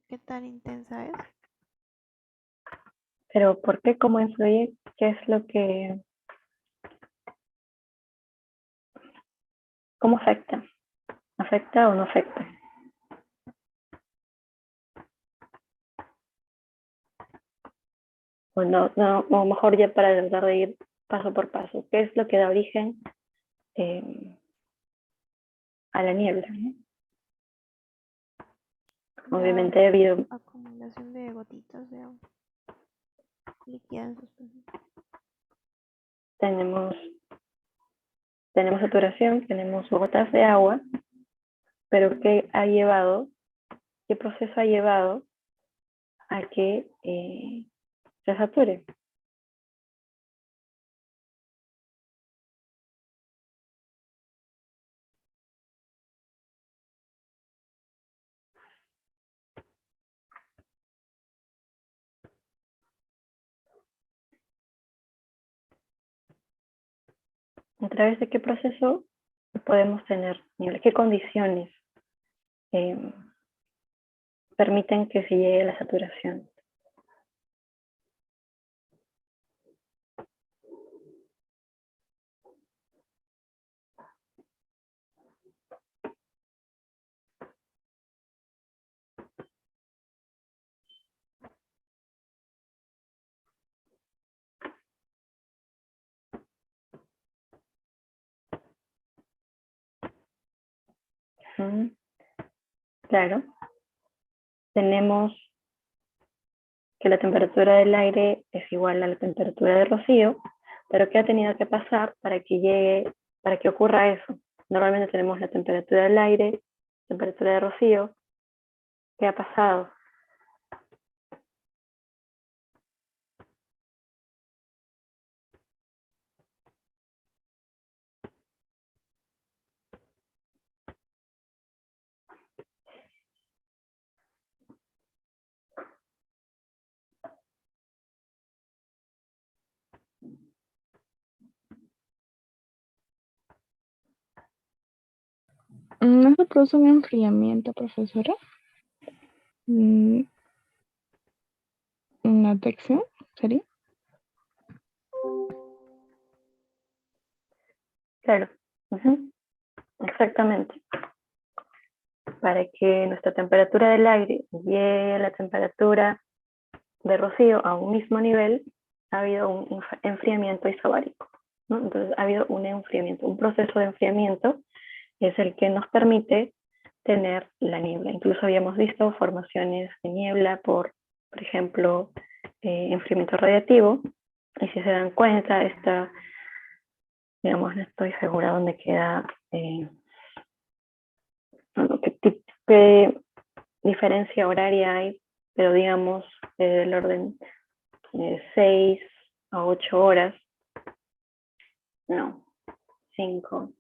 ¿Qué tan intensa es? Pero ¿por qué? ¿Cómo influye? ¿Qué es lo que... ¿Cómo afecta? ¿Afecta o no afecta? O no, o mejor ya para tratar de ir paso por paso. ¿Qué es lo que da origen a la niebla? ¿No? Obviamente debido... Acumulación de gotitas de agua líquida en suspensión. Tenemos saturación, tenemos gotas de agua, pero ¿qué proceso ha llevado a que se sature? ¿A través de qué proceso podemos tener niebla? ¿Qué condiciones permiten que se llegue a la saturación? Claro, tenemos que la temperatura del aire es igual a la temperatura del rocío, pero ¿qué ha tenido que pasar para que ocurra eso? Normalmente tenemos la temperatura del aire, temperatura de rocío. ¿Qué ha pasado? ¿No se produce un enfriamiento, profesora? ¿Una advección sería? Claro, exactamente. Para que nuestra temperatura del aire llegue a la temperatura de rocío a un mismo nivel, ha habido un enfriamiento isobárico. ¿no? Entonces ha habido un enfriamiento, un proceso de enfriamiento es el que nos permite tener la niebla. Incluso habíamos visto formaciones de niebla por ejemplo, enfriamiento radiativo, y si se dan cuenta, esta, digamos, no estoy segura dónde queda, qué diferencia horaria hay, pero digamos del orden de 6 a 8 horas, no, 5,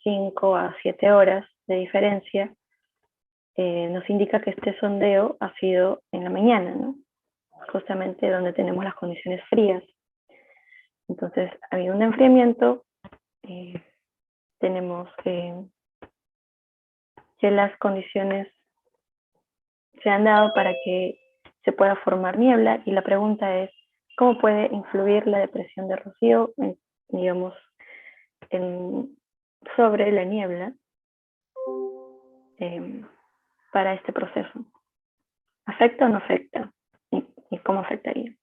5 a 7 horas de diferencia, nos indica que este sondeo ha sido en la mañana, ¿no? Justamente donde tenemos las condiciones frías. Entonces, ha habido un enfriamiento, tenemos que las condiciones se han dado para que se pueda formar niebla, y la pregunta es, ¿cómo puede influir la depresión de rocío, digamos, sobre la niebla para este proceso? ¿Afecta o no afecta? ¿Y cómo afectaría?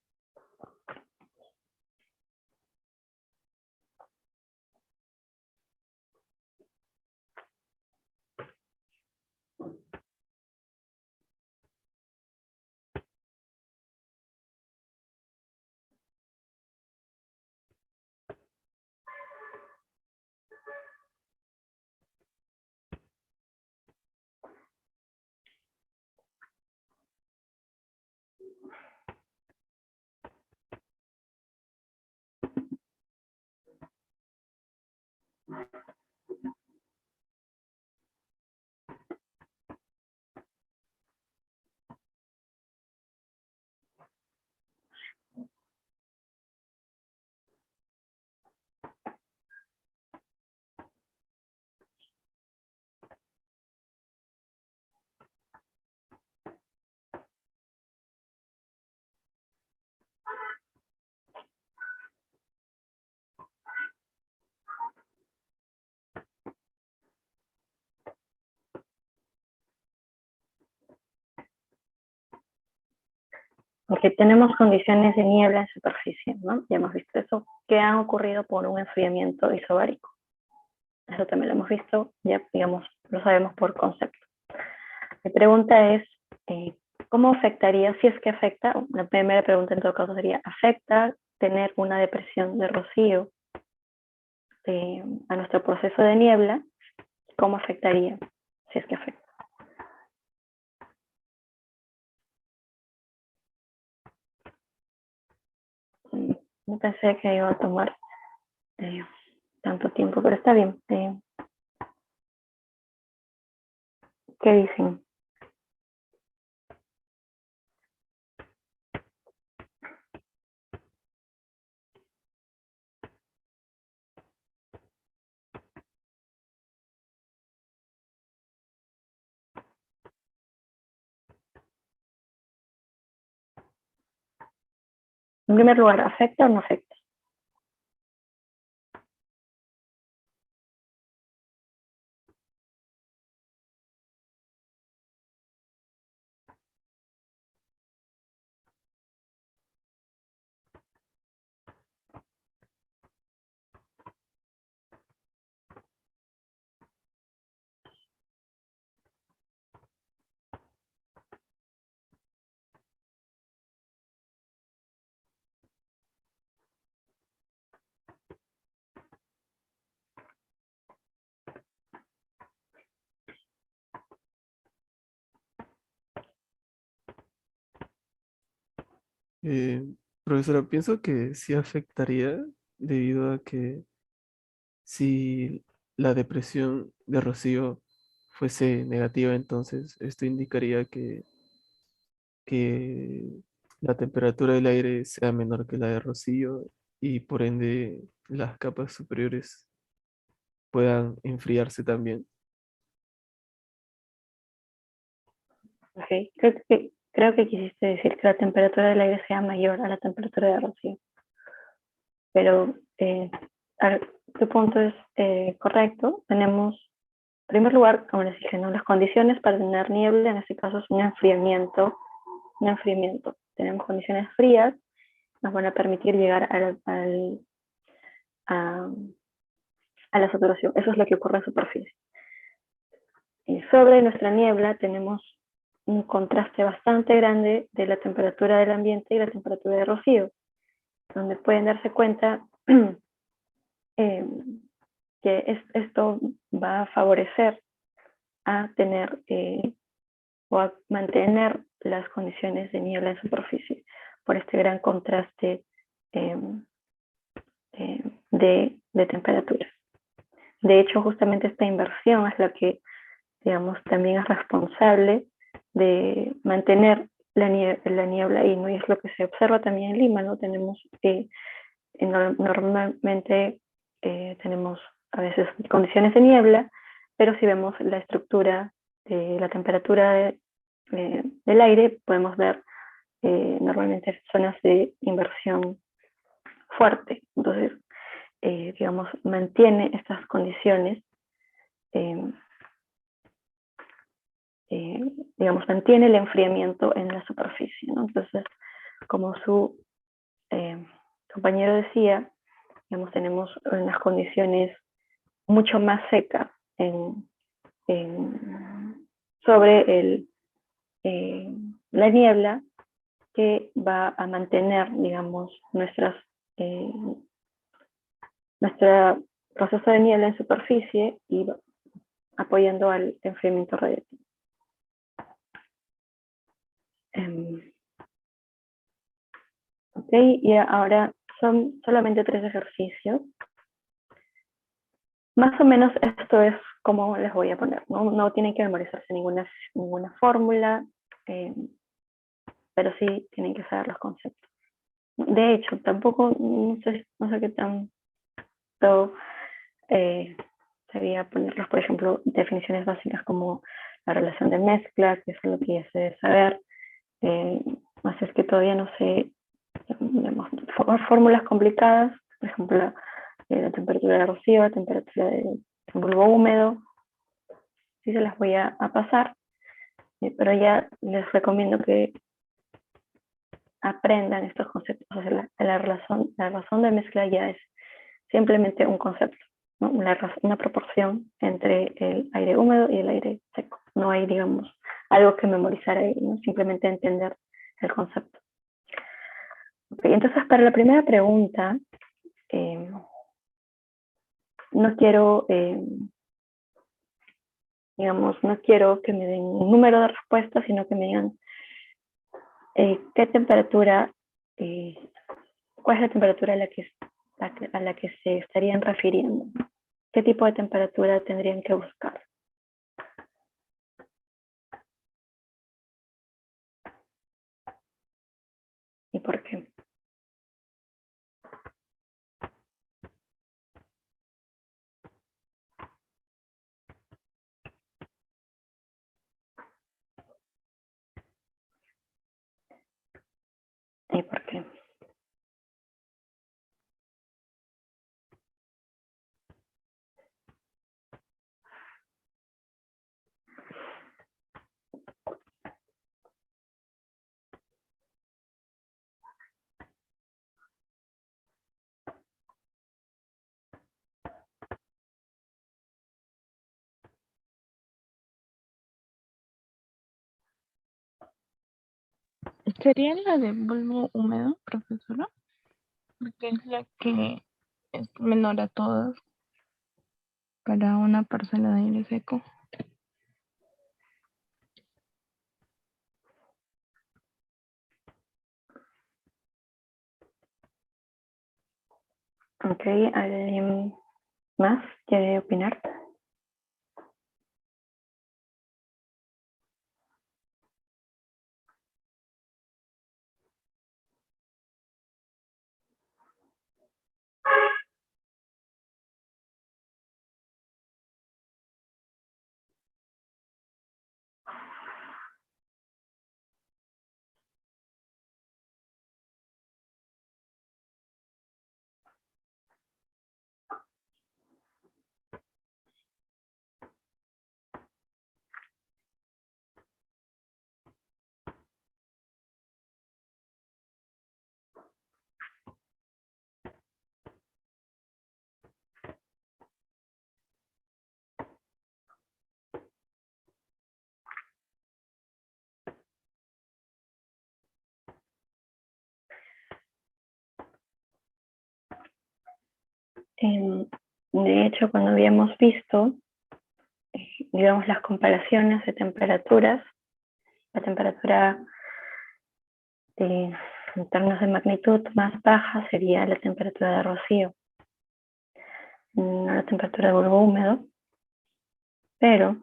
Porque tenemos condiciones de niebla en superficie, ¿no? Ya hemos visto eso, que han ocurrido por un enfriamiento isobárico. Eso también lo hemos visto, ya digamos, lo sabemos por concepto. Mi pregunta es, ¿cómo afectaría, si es que afecta? La primera pregunta en todo caso sería, ¿afecta tener una depresión de rocío a nuestro proceso de niebla? ¿Cómo afectaría, si es que afecta? No pensé que iba a tomar tanto tiempo, pero está bien. ¿Qué dicen? En primer lugar, ¿afecta o no afecta? Eh, Profesora, pienso que sí afectaría debido a que si la depresión de Rocío fuese negativa, entonces esto indicaría que la temperatura del aire sea menor que la de Rocío y por ende las capas superiores puedan enfriarse también. Okay. Creo que quisiste decir que la temperatura del aire sea mayor a la temperatura de rocío. Pero tu punto es correcto. Tenemos, en primer lugar, como les dije, ¿no? Las condiciones para tener niebla, en este caso es un enfriamiento. Tenemos condiciones frías, nos van a permitir llegar a, a la saturación. Eso es lo que ocurre en superficie. Y sobre nuestra niebla tenemos un contraste bastante grande de la temperatura del ambiente y la temperatura de rocío, donde pueden darse cuenta que esto va a favorecer a tener o a mantener las condiciones de niebla en superficie por este gran contraste de temperaturas. De hecho, justamente esta inversión es la que, digamos, también es responsable de mantener la niebla ahí, ¿no? Y es lo que se observa también en Lima, ¿no? Tenemos normalmente tenemos a veces condiciones de niebla, pero si vemos la estructura de la temperatura del aire, podemos ver normalmente zonas de inversión fuerte. Entonces, digamos, mantiene estas condiciones, digamos, mantiene el enfriamiento en la superficie, ¿no? Entonces, como su compañero decía, digamos, tenemos unas condiciones mucho más secas sobre la niebla, que va a mantener, digamos, nuestro proceso de niebla en superficie y apoyando al enfriamiento radiactivo. Ok, y ahora son solamente 3 ejercicios. Más o menos esto es como les voy a poner, ¿no? No tienen que memorizarse ninguna fórmula, pero sí tienen que saber los conceptos. De hecho, tampoco, no sé qué tanto sería ponerlos, por ejemplo, definiciones básicas como la relación de mezcla, que es lo que ya se debe saber. Así es que todavía no sé, digamos, fórmulas complicadas, por ejemplo, la temperatura de rocío, la temperatura de bulbo húmedo, sí se las voy a pasar, pero ya les recomiendo que aprendan estos conceptos. O sea, la razón de mezcla ya es simplemente un concepto, ¿no? Una proporción entre el aire húmedo y el aire seco. No hay, digamos, algo que memorizar ahí, ¿no? Simplemente entender el concepto. Okay, entonces, para la primera pregunta, no quiero, digamos, no quiero que me den un número de respuestas, sino que me digan qué temperatura, cuál es la temperatura a la que se estarían refiriendo. ¿Qué tipo de temperatura tendrían que buscar? ¿Y por qué? ¿Y por qué? ¿Sería la de bulbo húmedo, profesora? Porque es la que es menor a todas para una parcela de aire seco. Ok, ¿alguien más quiere opinar? De hecho, cuando habíamos visto, digamos, las comparaciones de temperaturas, la temperatura en términos de magnitud más baja sería la temperatura de rocío, no la temperatura de bulbo húmedo, pero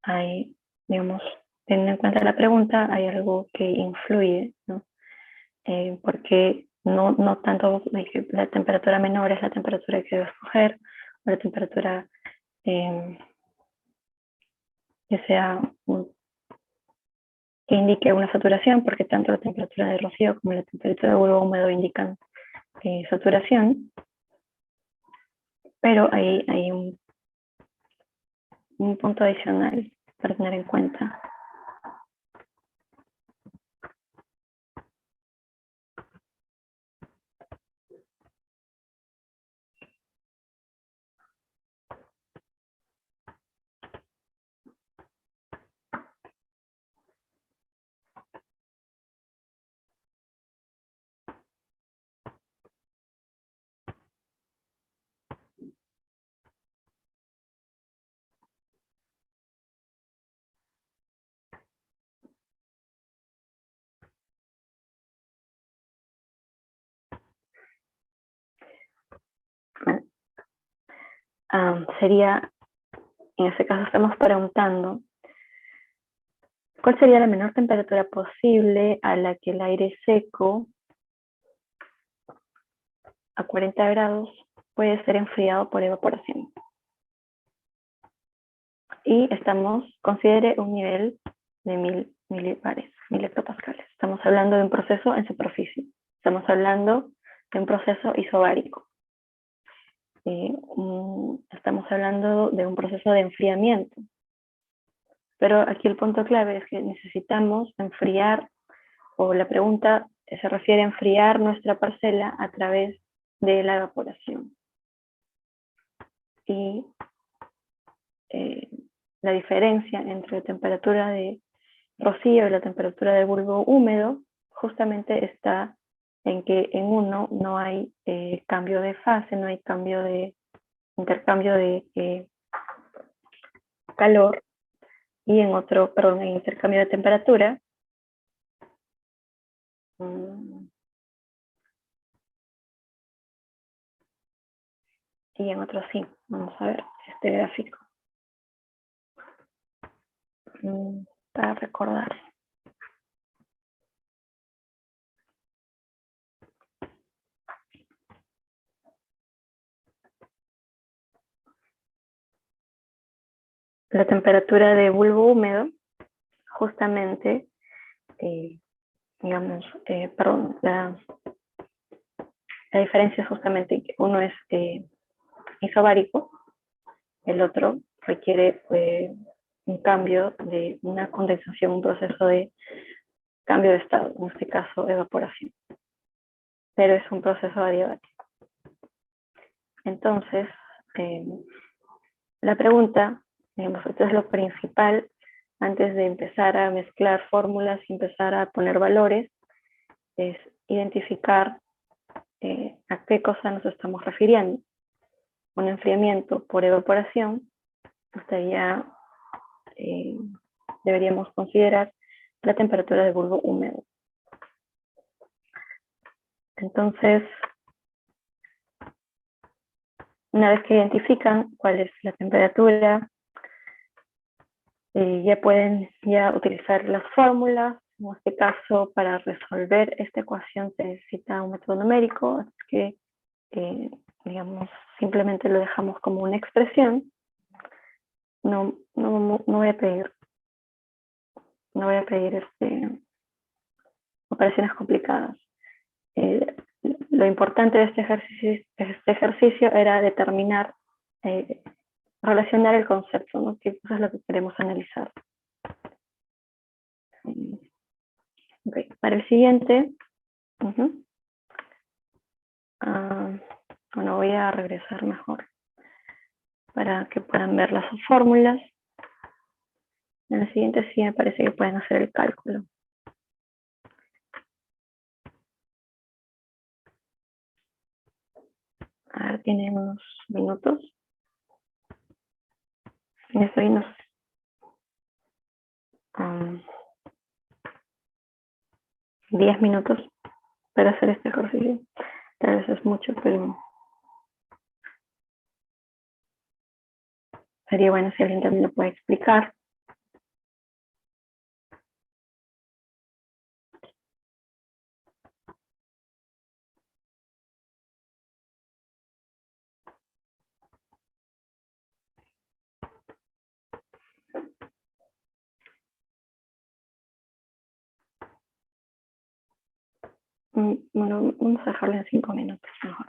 hay, digamos, teniendo en cuenta la pregunta, hay algo que influye, ¿no? Porque no tanto la temperatura menor es la temperatura que debo escoger, o la temperatura que sea que indique una saturación, porque tanto la temperatura de rocío como la temperatura de bulbo húmedo indican saturación, pero hay un punto adicional para tener en cuenta. Sería, en este caso estamos preguntando, ¿cuál sería la menor temperatura posible a la que el aire seco a 40 grados puede ser enfriado por evaporación? Y considere un nivel de 1000 milibares, 1000 hectopascales. Estamos hablando de un proceso en superficie. Estamos hablando de un proceso isobárico. Estamos hablando de un proceso de enfriamiento. Pero aquí el punto clave es que necesitamos enfriar, o la pregunta se refiere a enfriar nuestra parcela a través de la evaporación. Y la diferencia entre la temperatura de rocío y la temperatura de bulbo húmedo justamente está en que en uno no hay cambio de fase, no hay cambio de intercambio de calor, y en otro, perdón, en intercambio de temperatura. Y en otro sí. Vamos a ver este gráfico. Para recordar. La temperatura de bulbo húmedo, justamente, digamos, perdón, la diferencia es justamente que uno es isobárico, el otro requiere un cambio de una condensación, un proceso de cambio de estado, en este caso evaporación. Pero es un proceso adiabático. Entonces, la pregunta, digamos, esto es lo principal antes de empezar a mezclar fórmulas y empezar a poner valores, es identificar a qué cosa nos estamos refiriendo. Un enfriamiento por evaporación, deberíamos considerar la temperatura de bulbo húmedo. Entonces, una vez que identifican cuál es la temperatura, ya pueden utilizar las fórmulas. En este caso, para resolver esta ecuación se necesita un método numérico, así que digamos, simplemente lo dejamos como una expresión. No voy a pedir operaciones complicadas. Lo importante de este ejercicio era determinar, relacionar el concepto, ¿no? Que eso es lo que queremos analizar. Okay. Para el siguiente, bueno, voy a regresar mejor para que puedan ver las fórmulas. En el siguiente sí me parece que pueden hacer el cálculo. A ver, tiene unos minutos. Estoy unos 10 minutos para hacer este ejercicio. Tal vez es mucho, pero sería bueno si alguien también lo puede explicar. Bueno, vamos a dejarlo en 5 minutos mejor.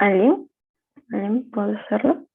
¿Alguien? ¿Alguien puede hacerlo?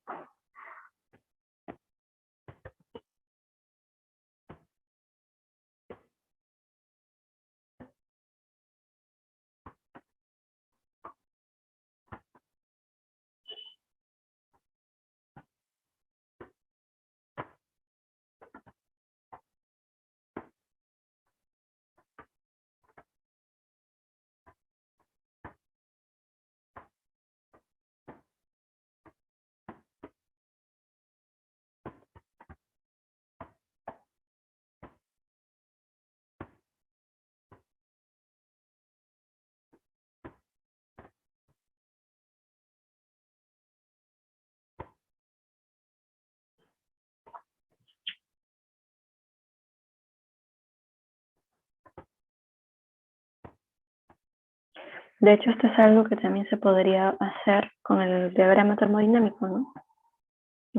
De hecho, esto es algo que también se podría hacer con el diagrama termodinámico, ¿no?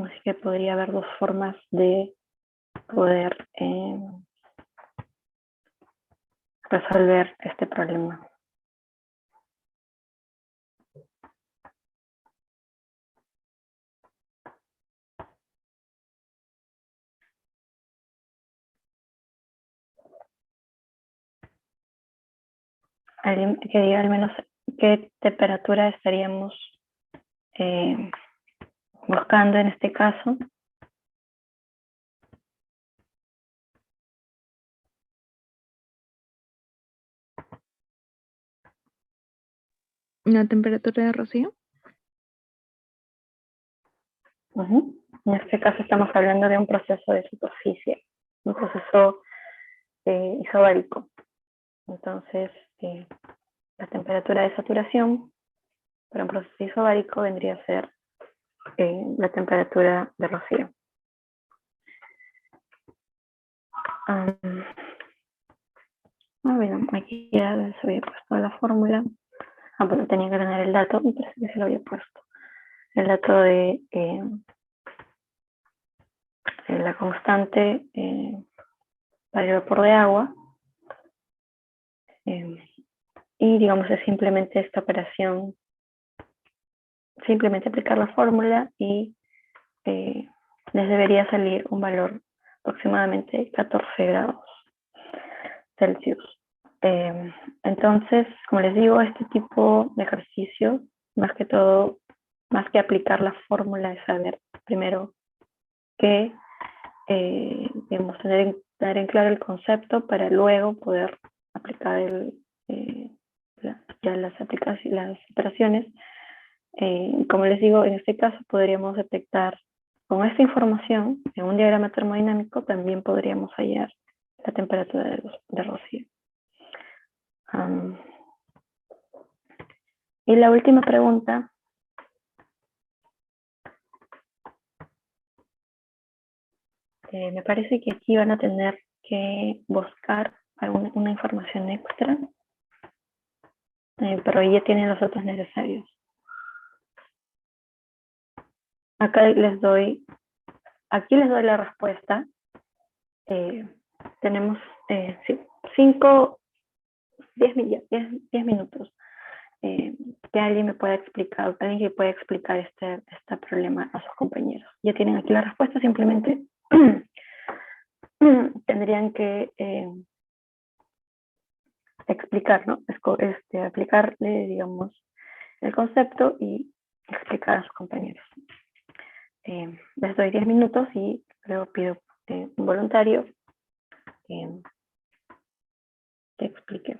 Así que podría haber dos formas de poder resolver este problema. Alguien que diga al menos qué temperatura estaríamos buscando en este caso. La temperatura de rocío. En este caso estamos hablando de un proceso de superficie, un proceso isobárico. Entonces, la temperatura de saturación para un proceso isobárico vendría a ser la temperatura de rocío. Bueno, aquí ya se había puesto la fórmula. Pero tenía que tener el dato, me parece que se lo había puesto. El dato de la constante para el vapor de agua. Y digamos es simplemente esta operación, simplemente aplicar la fórmula y les debería salir un valor aproximadamente 14 grados Celsius. Entonces, como les digo, este tipo de ejercicio, más que todo, más que aplicar la fórmula, es saber primero que digamos, tener en claro el concepto para luego poder aplicar ya las operaciones. Como les digo, en este caso podríamos detectar con esta información en un diagrama termodinámico, también podríamos hallar la temperatura de rocío. Y la última pregunta me parece que aquí van a tener que buscar una información extra, pero ya tienen los datos necesarios. Aquí les doy la respuesta. Tenemos 10 minutos que alguien me pueda explicar, alguien que pueda explicar este problema a sus compañeros. Ya tienen aquí la respuesta, simplemente tendrían que explicar, ¿no? Aplicarle, digamos, el concepto y explicar a sus compañeros. Les doy 10 minutos y luego pido un voluntario que explique.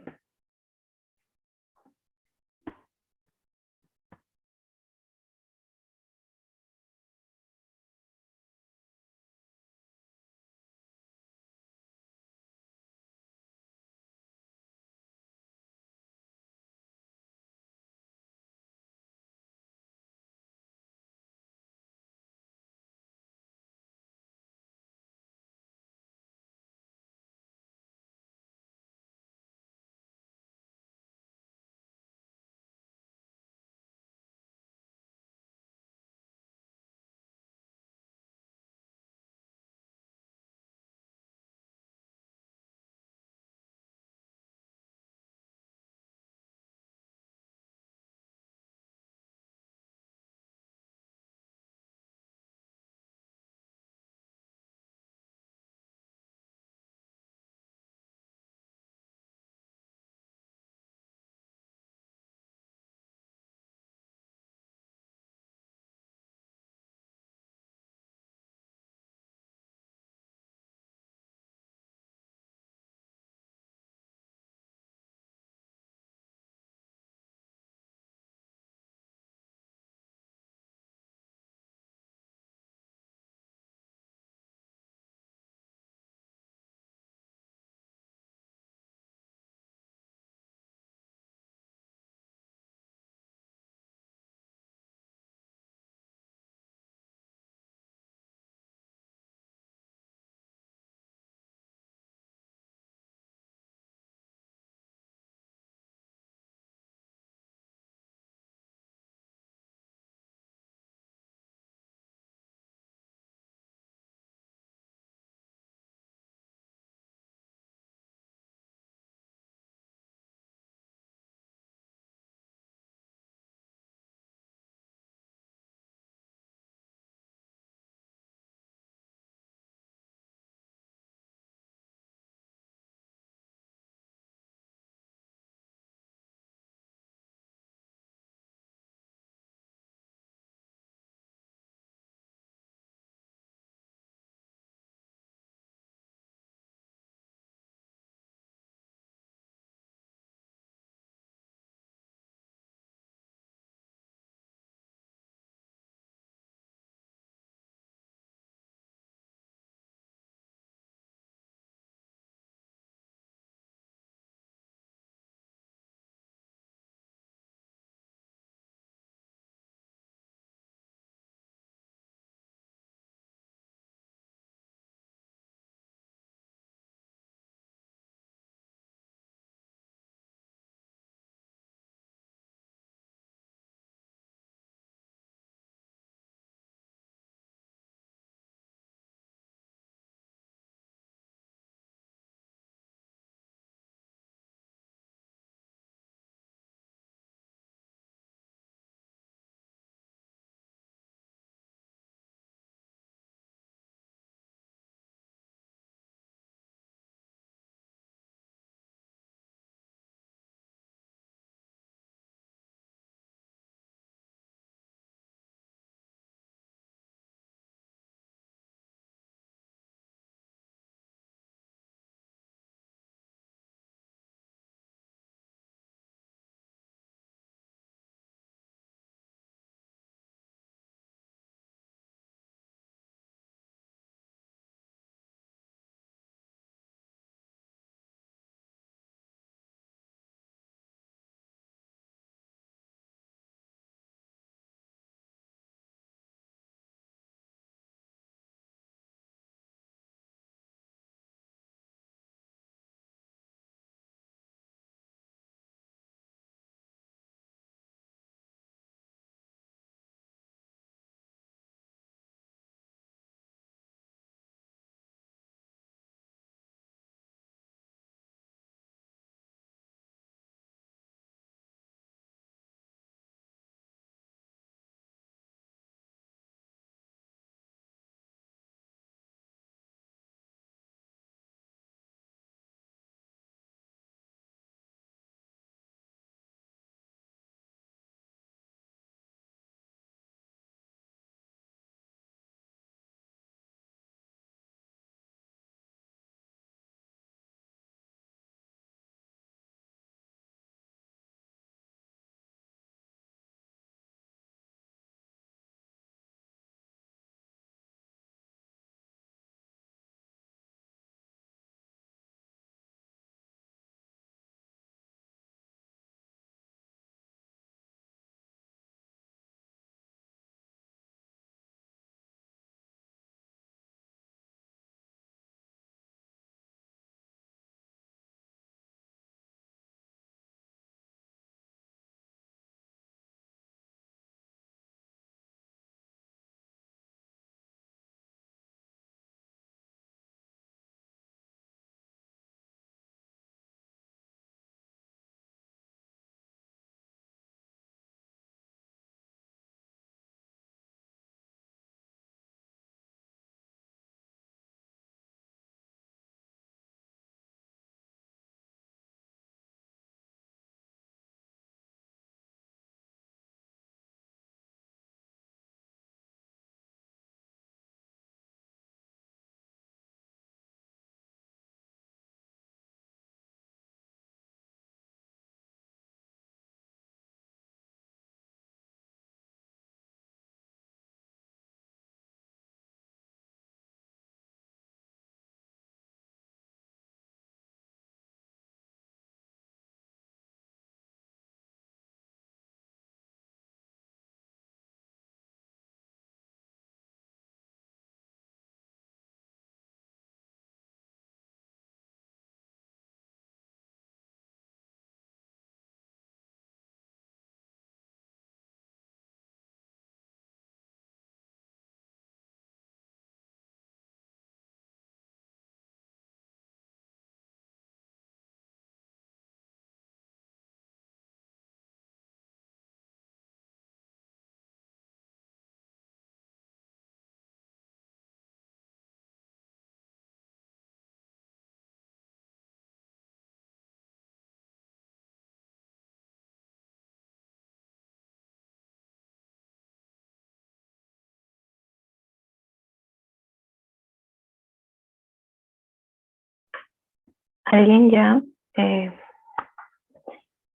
¿Alguien ya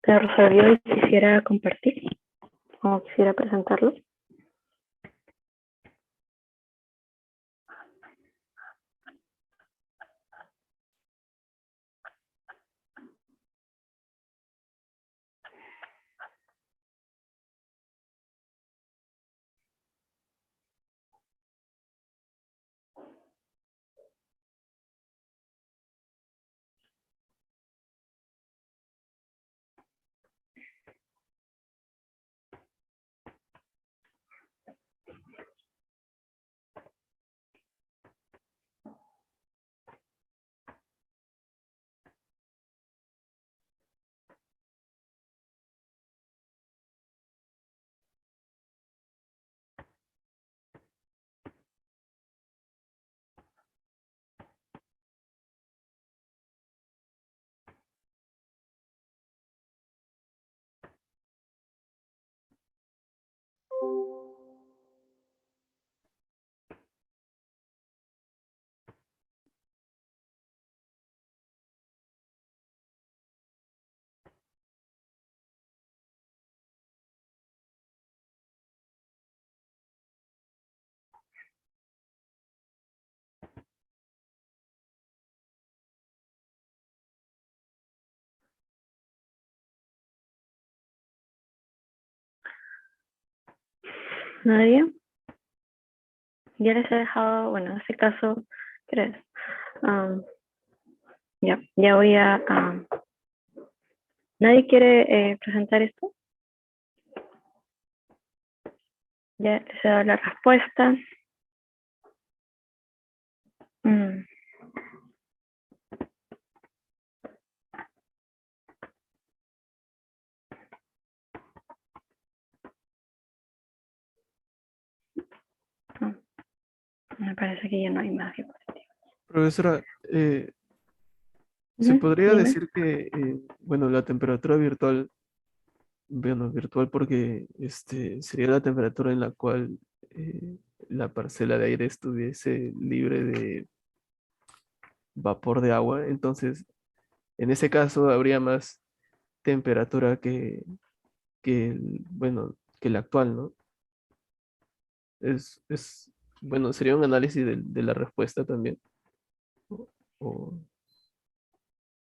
lo resolvió y quisiera compartir o quisiera presentarlo? ¿Nadie? Ya les he dejado, bueno, en este caso, ¿crees? Ya voy a... ¿Nadie quiere presentar esto? Ya les he dado la respuesta. Mm, no, me parece que ya no hay más diapositivas. Profesora, se podría Dime. decir que, bueno, la temperatura virtual, bueno, virtual porque sería la temperatura en la cual la parcela de aire estuviese libre de vapor de agua. Entonces, en ese caso habría más temperatura bueno, que la actual, ¿no? Bueno, sería un análisis de la respuesta también. O-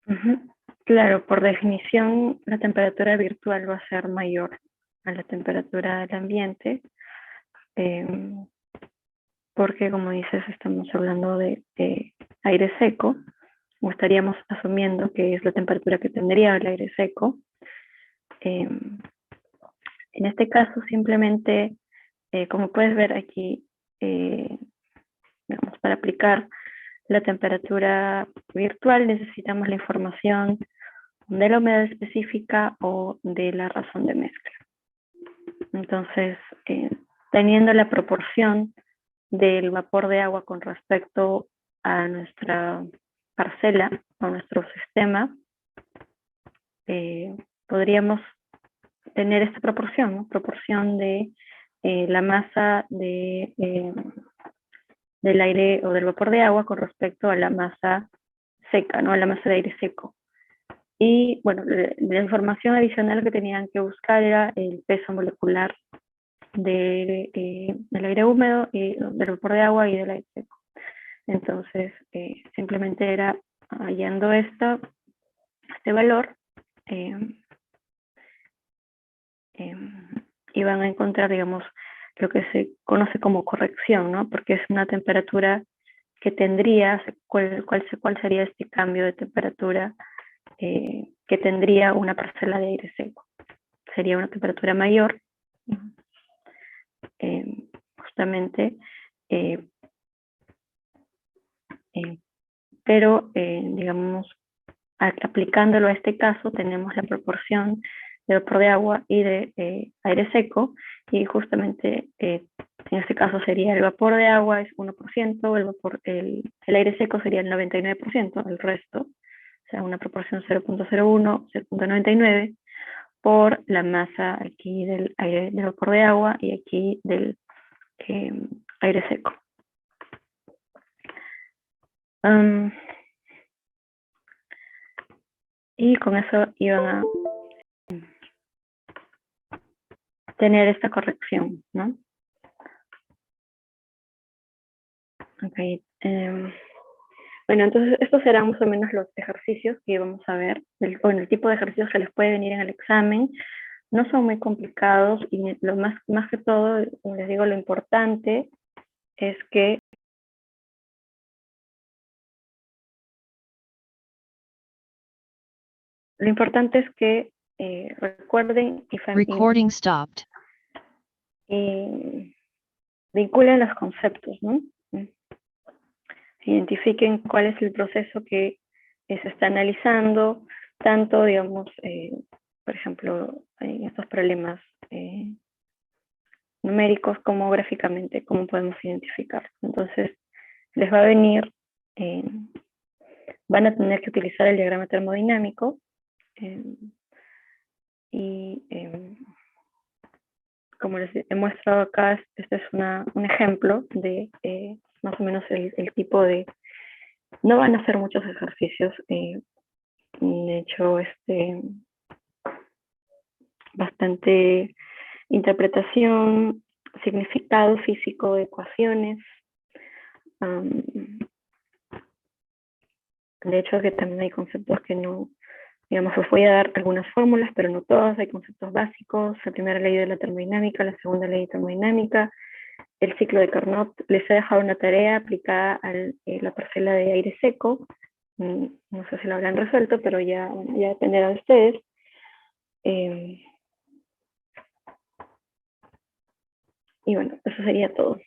Ujú. Claro, por definición, la temperatura virtual va a ser mayor a la temperatura del ambiente, porque como dices, estamos hablando de aire seco, o estaríamos asumiendo que es la temperatura que tendría el aire seco. En este caso, simplemente, como puedes ver aquí, digamos, para aplicar la temperatura virtual necesitamos la información de la humedad específica o de la razón de mezcla. Entonces, teniendo la proporción del vapor de agua con respecto a nuestra parcela o nuestro sistema, podríamos tener esta proporción, ¿no? Proporción de la masa del aire o del vapor de agua con respecto a la masa seca, ¿no? A la masa de aire seco. Y bueno, la información adicional que tenían que buscar era el peso molecular del aire húmedo, y del vapor de agua y del aire seco. Entonces, simplemente era hallando este valor, eh, y van a encontrar, digamos, lo que se conoce como corrección, ¿no? Porque es una temperatura que tendría, cuál sería este cambio de temperatura que tendría una parcela de aire seco. Sería una temperatura mayor, justamente, pero, digamos, aplicándolo a este caso, tenemos la proporción de vapor de agua y de aire seco, y justamente en este caso sería el vapor de agua es 1%, el aire seco sería el 99%, el resto, o sea, una proporción 0.01, 0.99, por la masa aquí del vapor de agua y aquí del aire seco. y con eso iban a tener esta corrección, ¿no? Ok. Bueno, entonces estos serán más o menos los ejercicios que vamos a ver, el tipo de ejercicios que les puede venir en el examen. No son muy complicados y lo más que todo, como les digo, lo importante es que recuerden Recording stopped. y vinculen los conceptos, ¿no? Identifiquen cuál es el proceso que se está analizando, tanto, digamos, por ejemplo, en estos problemas numéricos como gráficamente, cómo podemos identificar. Entonces, les va a venir, van a tener que utilizar el diagrama termodinámico y como les he mostrado acá, este es un ejemplo de más o menos el tipo de... No van a hacer muchos ejercicios, de hecho, bastante interpretación, significado físico de ecuaciones. De hecho, que también hay conceptos que no, digamos, os voy a dar algunas fórmulas, pero no todas, hay conceptos básicos, la primera ley de la termodinámica, la segunda ley de termodinámica, el ciclo de Carnot. Les he dejado una tarea aplicada a la parcela de aire seco, no sé si lo habrán resuelto, pero ya dependerá de ustedes. Y bueno, eso sería todo.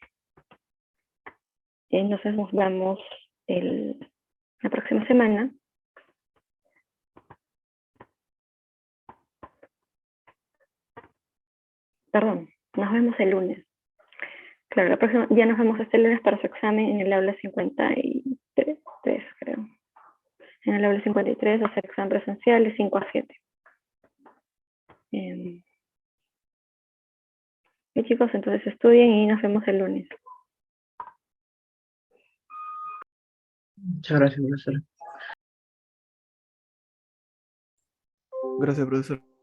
Entonces nos vemos la próxima semana. Perdón, nos vemos el lunes. Claro, la próxima, ya nos vemos este lunes para su examen en el aula 53, creo. En el aula 53, o sea, examen presencial de 5 a 7. Bien, chicos, entonces estudien y nos vemos el lunes. Muchas gracias, profesor. Gracias, profesor.